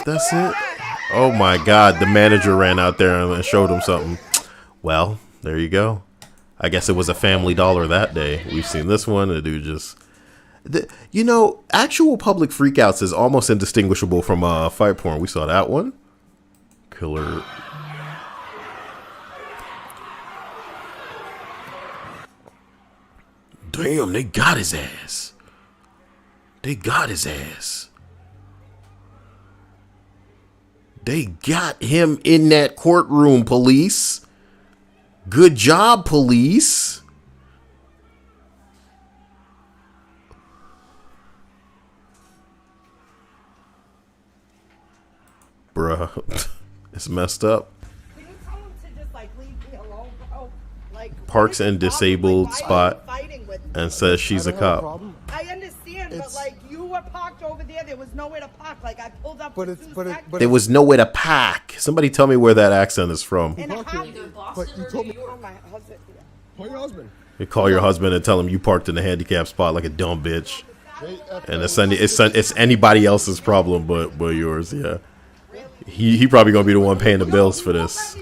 That's it? Oh my God, the manager ran out there and showed him something. Well, there you go. I guess it was a Family Dollar that day. We've seen this one. The dude just... you know, actual public freakouts is almost indistinguishable from fight porn. We saw that one. Killer... Damn, they got his ass. They got his ass. They got him in that courtroom, police. Good job, police. Bruh, it's messed up. Can you tell him to just leave me alone, bro? Parks and disabled spot and says she's a cop. I understand, but you were parked over there. There was nowhere to park. I pulled up. There was nowhere to park. Somebody tell me where that accent is from. But you told me. My husband. Call your husband. You call your husband and tell him you parked in a handicapped spot like a dumb bitch. And it's anybody else's problem but yours. Yeah. He probably gonna be the one paying the bills for this.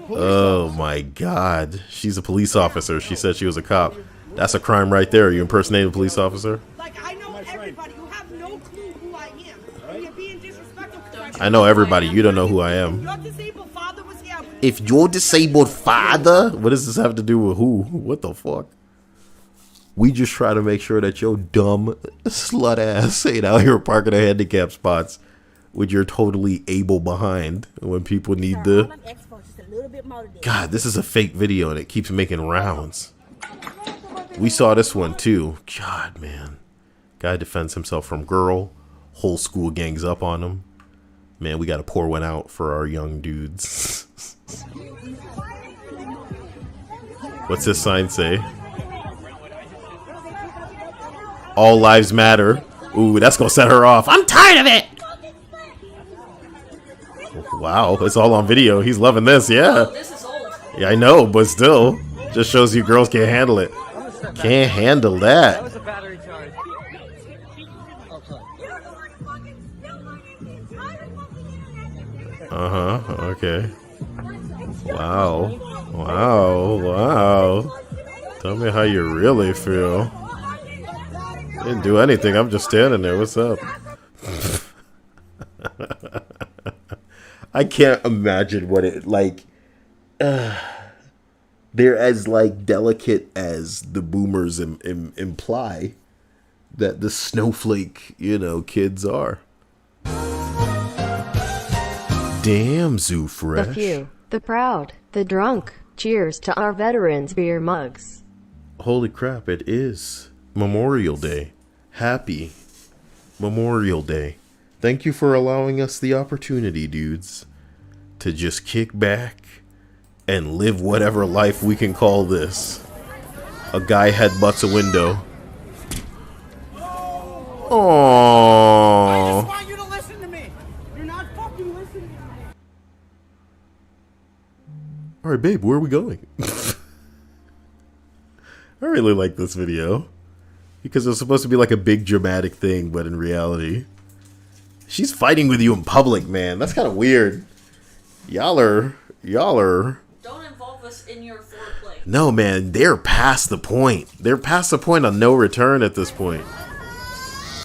Oh my God, she's a police officer. She said she was a cop. That's a crime right there. You impersonating a police officer? I know everybody. You have no clue who I am. And you're being disrespectful. I know everybody. You don't know who I am. Your disabled father was here. If your disabled father, what does this have to do with who? What the fuck? We just try to make sure that your dumb slut ass ain't out here parking at handicap spots with your totally able behind when people need the... God, this is a fake video and it keeps making rounds. We saw this one too. God, man. Guy defends himself from girl. Whole school gangs up on him. Man, we gotta pour one out for our young dudes. What's this sign say? All lives matter. Ooh, that's gonna set her off. I'm tired of it! Wow, it's all on video. He's loving this, yeah. This is old. Yeah, I know, but still. Just shows you girls can't handle it. Can't handle that. was a battery charge. Okay. Wow. Wow. Tell me how you really feel. Didn't do anything. I'm just standing there. What's up? I can't imagine what it like. They're as like delicate as the boomers imply that the snowflake, kids are. Damn, Zoo Fresh. The few, the proud, the drunk. Cheers to our veterans' beer mugs. Holy crap, it is Memorial Day. Happy Memorial Day. Thank you for allowing us the opportunity, dudes, to just kick back and live whatever life we can call this. A guy headbutts a window. Aww. I just want you to listen to me. You're not fucking listening to me. Alright, babe, where are we going? I really like this video. Because it was supposed to be like a big dramatic thing, but in reality, she's fighting with you in public, man. That's kind of weird. Y'all are. Don't involve us in your foreplay. No, man, they're past the point. They're past the point of no return at this point.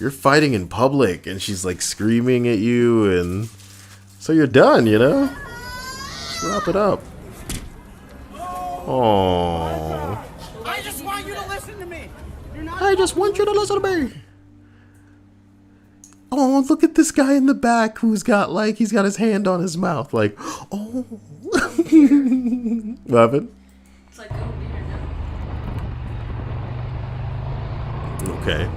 You're fighting in public, and she's like screaming at you, and so you're done, Just wrap it up. Aww. I just want you to listen to me. I just want you to listen to me. Oh, look at this guy in the back who's got he's got his hand on his mouth. Like, oh. What happened? It's like, oh, weird. Okay.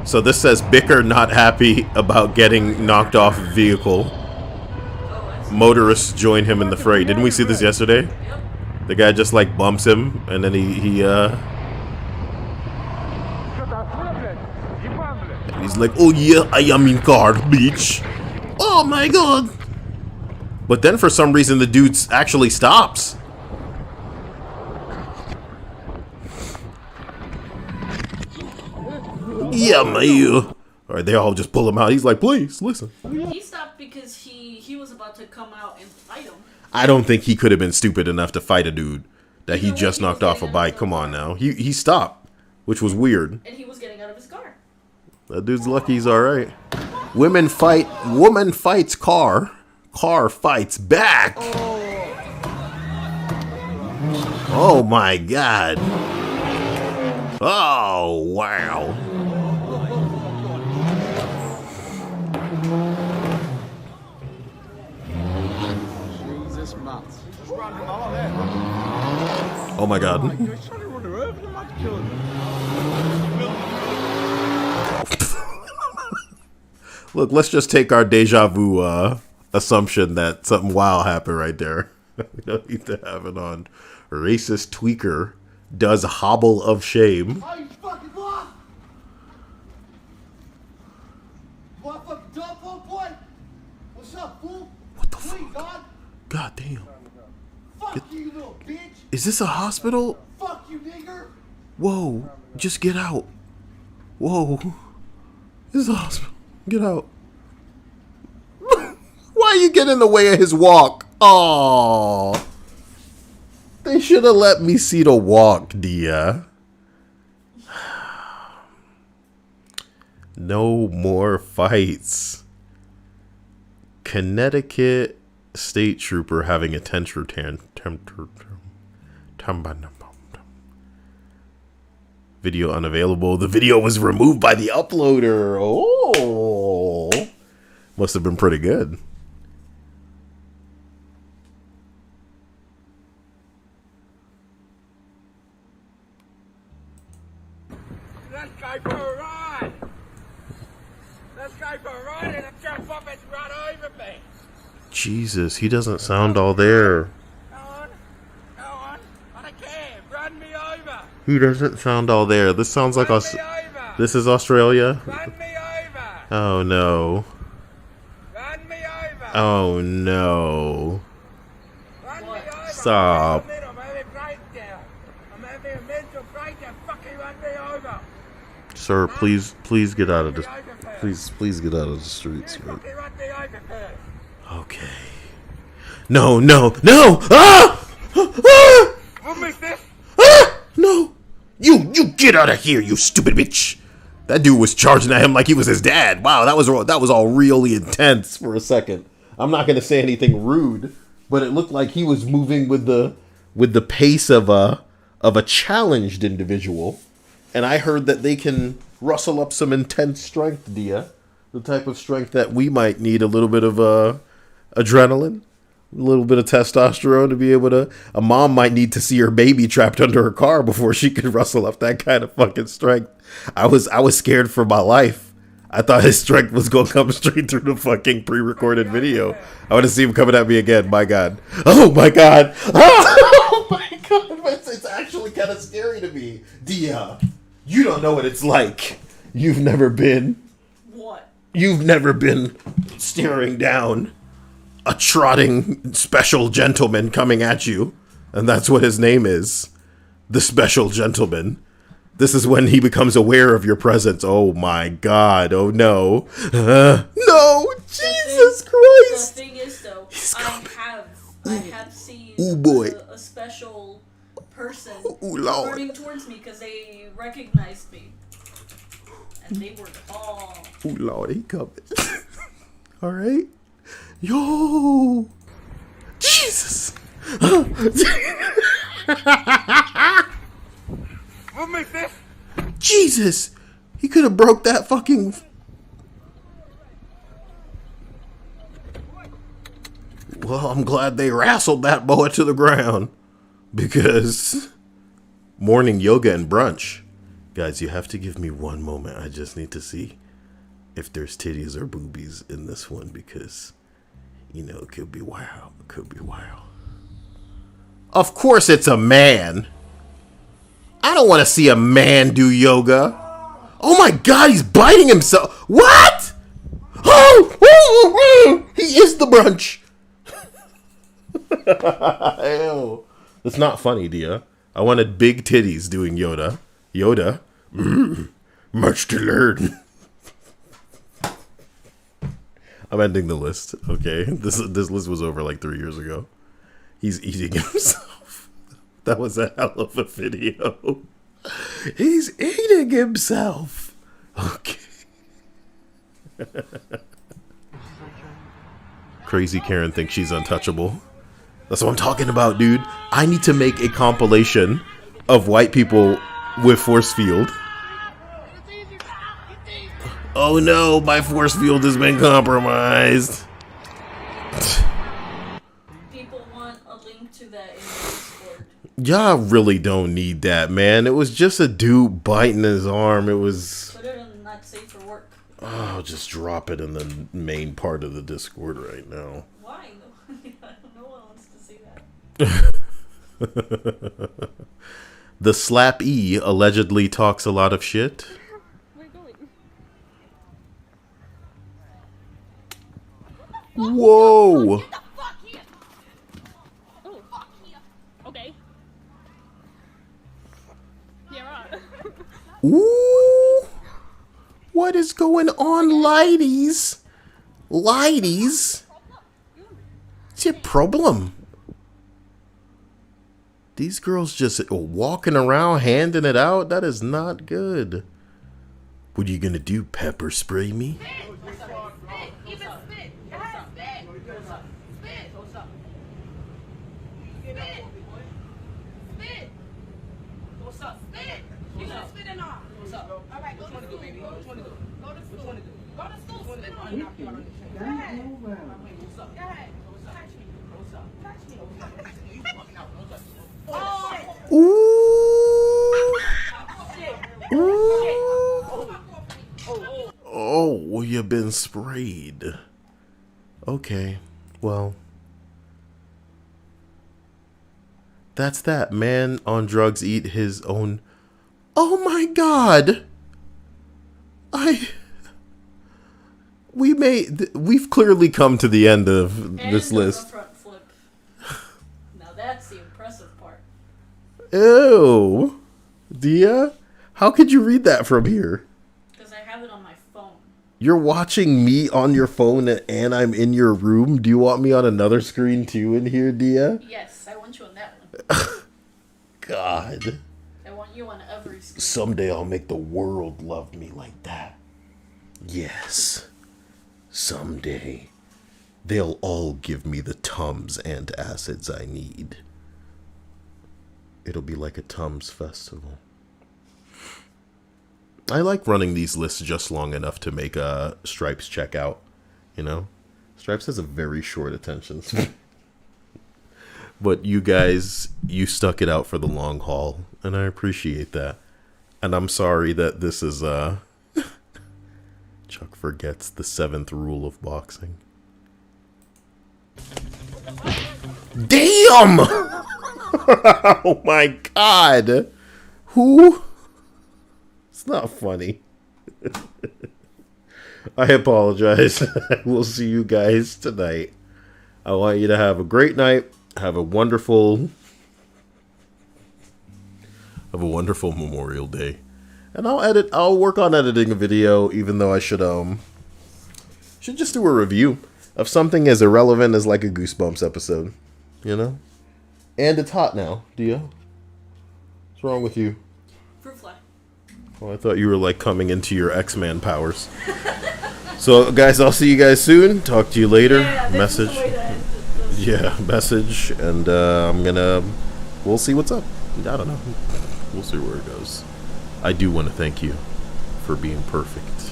So this says bicker not happy about getting knocked off vehicle. Motorists join him in the fray. Didn't we see this yesterday? The guy just like bumps him, and then he's like, oh yeah, I am in car, bitch. Oh my god. But then for some reason the dude actually stops. Yeah, man. Alright, they all just pull him out. He's like, please, listen. He stopped because he was about to come out and fight him. I don't think he could have been stupid enough to fight a dude that he just knocked off a bike. Come on now. He stopped, which was weird. And he was getting out of his car. That dude's lucky he's alright. Women fight, woman fights car. Car fights back. Oh my god. Oh, wow. Jesus, Matt. Oh my god. Look, let's just take our deja vu assumption that something wild happened right there. We don't need to have it on. Racist tweaker does hobble of shame. Oh, you fucking lost! What fucking dumb little boy? What's up, fool? What the fuck? God? God damn. Fuck you, little bitch! Is this a hospital? Fuck you, nigger! Whoa, just get out. Whoa. This is a hospital. Get out. Why you get in the way of his walk? Oh. They should have let me see the walk, Dia. No more fights. Connecticut state trooper having a temper video unavailable. The video was removed by the uploader. Oh. Must have been pretty good. Let's go for a ride. Let's go for a ride and a jump up and run over me. Jesus, he doesn't sound all there. Go on. I don't care. Run me over. He doesn't sound all there. This sounds like this is Australia. Run me over. Oh no. Oh no. Stop. Sir, please get out of the please get out of the streets. Right? Okay. No. Ah! No. You get out of here, you stupid bitch. That dude was charging at him like he was his dad. Wow, that was all really intense for a second. I'm not gonna say anything rude, but it looked like he was moving with the pace of a challenged individual. And I heard that they can rustle up some intense strength, Dia. The type of strength that we might need a little bit of adrenaline, a little bit of testosterone to be able to. A mom might need to see her baby trapped under her car before she could rustle up that kind of fucking strength. I was scared for my life. I thought his strength was going to come straight through the fucking pre-recorded video. I want to see him coming at me again. My God. Oh my God. Oh my God. It's actually kind of scary to me. Dia, you don't know what it's like. You've never been staring down a trotting special gentleman coming at you. And that's what his name is. The special gentleman. This is when he becomes aware of your presence. Oh my God. Oh no. No. Jesus Christ. The thing is though, I have seen a special person running towards me because they recognized me. And they were tall. Oh Lord, he coming. All right. Yo. Jesus. Jesus. He could have broke that fucking... Well, I'm glad they wrestled that boy to the ground. Because... Morning yoga and brunch. Guys, you have to give me one moment. I just need to see if there's titties or boobies in this one. Because, you know, it could be wild. It could be wild. Of course it's a man. I don't want to see a man do yoga. Oh my God, he's biting himself. What? Oh, he is the brunch. Ew. It's not funny, Dia. I wanted big titties doing Yoda. Much to learn. I'm ending the list. Okay, this list was over like 3 years ago. He's eating himself. That was a hell of a video. He's eating himself. Okay. Crazy Karen thinks she's untouchable. That's what I'm talking about, dude. I need to make a compilation of white people with force field. Oh no, my force field has been compromised. People want a link to that in Discord. Y'all really don't need that, man. It was just a dude biting his arm. It was... Put it on not safe for work. Oh, I'll just drop it in the main part of the Discord right now. Why? No one wants to see that. The Slap E allegedly talks a lot of shit. Whoa! Okay. Yeah, right. Ooh! What is going on, ladies? Ladies? What's your problem? These girls just walking around handing it out? That is not good. What are you gonna do? Pepper spray me? Ooh. Ooh. Oh, you've been sprayed. Okay, well. That's that. Man on drugs eat his own. Oh my God. we've clearly come to the end of this list. Front flip. Now that's the impressive part. Ew. Dia, how could you read that from here? Because I have it on my phone. You're watching me on your phone and I'm in your room? Do you want me on another screen too in here, Dia? Yes, I want you on that one. God. I want you on every screen. Someday I'll make the world love me like that. Yes. Someday. They'll all give me the Tums and acids I need. It'll be like a Tums festival. I like running these lists just long enough to make Stripes check out. You know? Stripes has a very short attention span. But you guys, you stuck it out for the long haul, and I appreciate that. And I'm sorry that this is, Chuck forgets the 7th rule of boxing. Damn! Oh my God! Who? It's not funny. I apologize. We'll see you guys tonight. I want you to have a great night. Have a wonderful Memorial Day. And I'll work on editing a video, even though I should just do a review of something as irrelevant as like a Goosebumps episode. You know? And it's hot now, Dia. What's wrong with you? Fruit fly. Oh, I thought you were like coming into your X-Man powers. So guys, I'll see you guys soon. Talk to you later. Message. Yeah, message, and we'll see what's up. I don't know. We'll see where it goes. I do want to thank you for being perfect.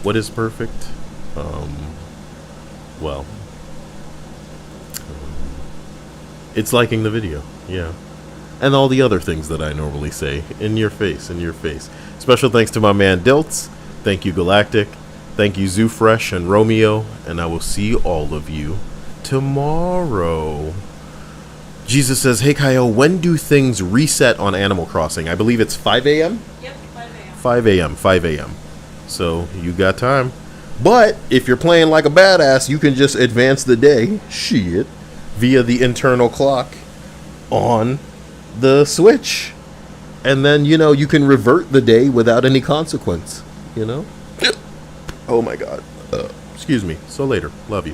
What is perfect? It's liking the video, yeah. And all the other things that I normally say. In your face. Special thanks to my man Diltz. Thank you, Galactic. Thank you, Zoofresh and Romeo. And I will see all of you tomorrow. Jesus says, hey Kyle, when do things reset on Animal Crossing? I believe it's 5 a.m.? Yep, 5 a.m. 5 a.m. So you got time. But if you're playing like a badass, you can just advance the day, via the internal clock on the Switch. And then, you can revert the day without any consequence, Oh my God. Excuse me. So later. Love you.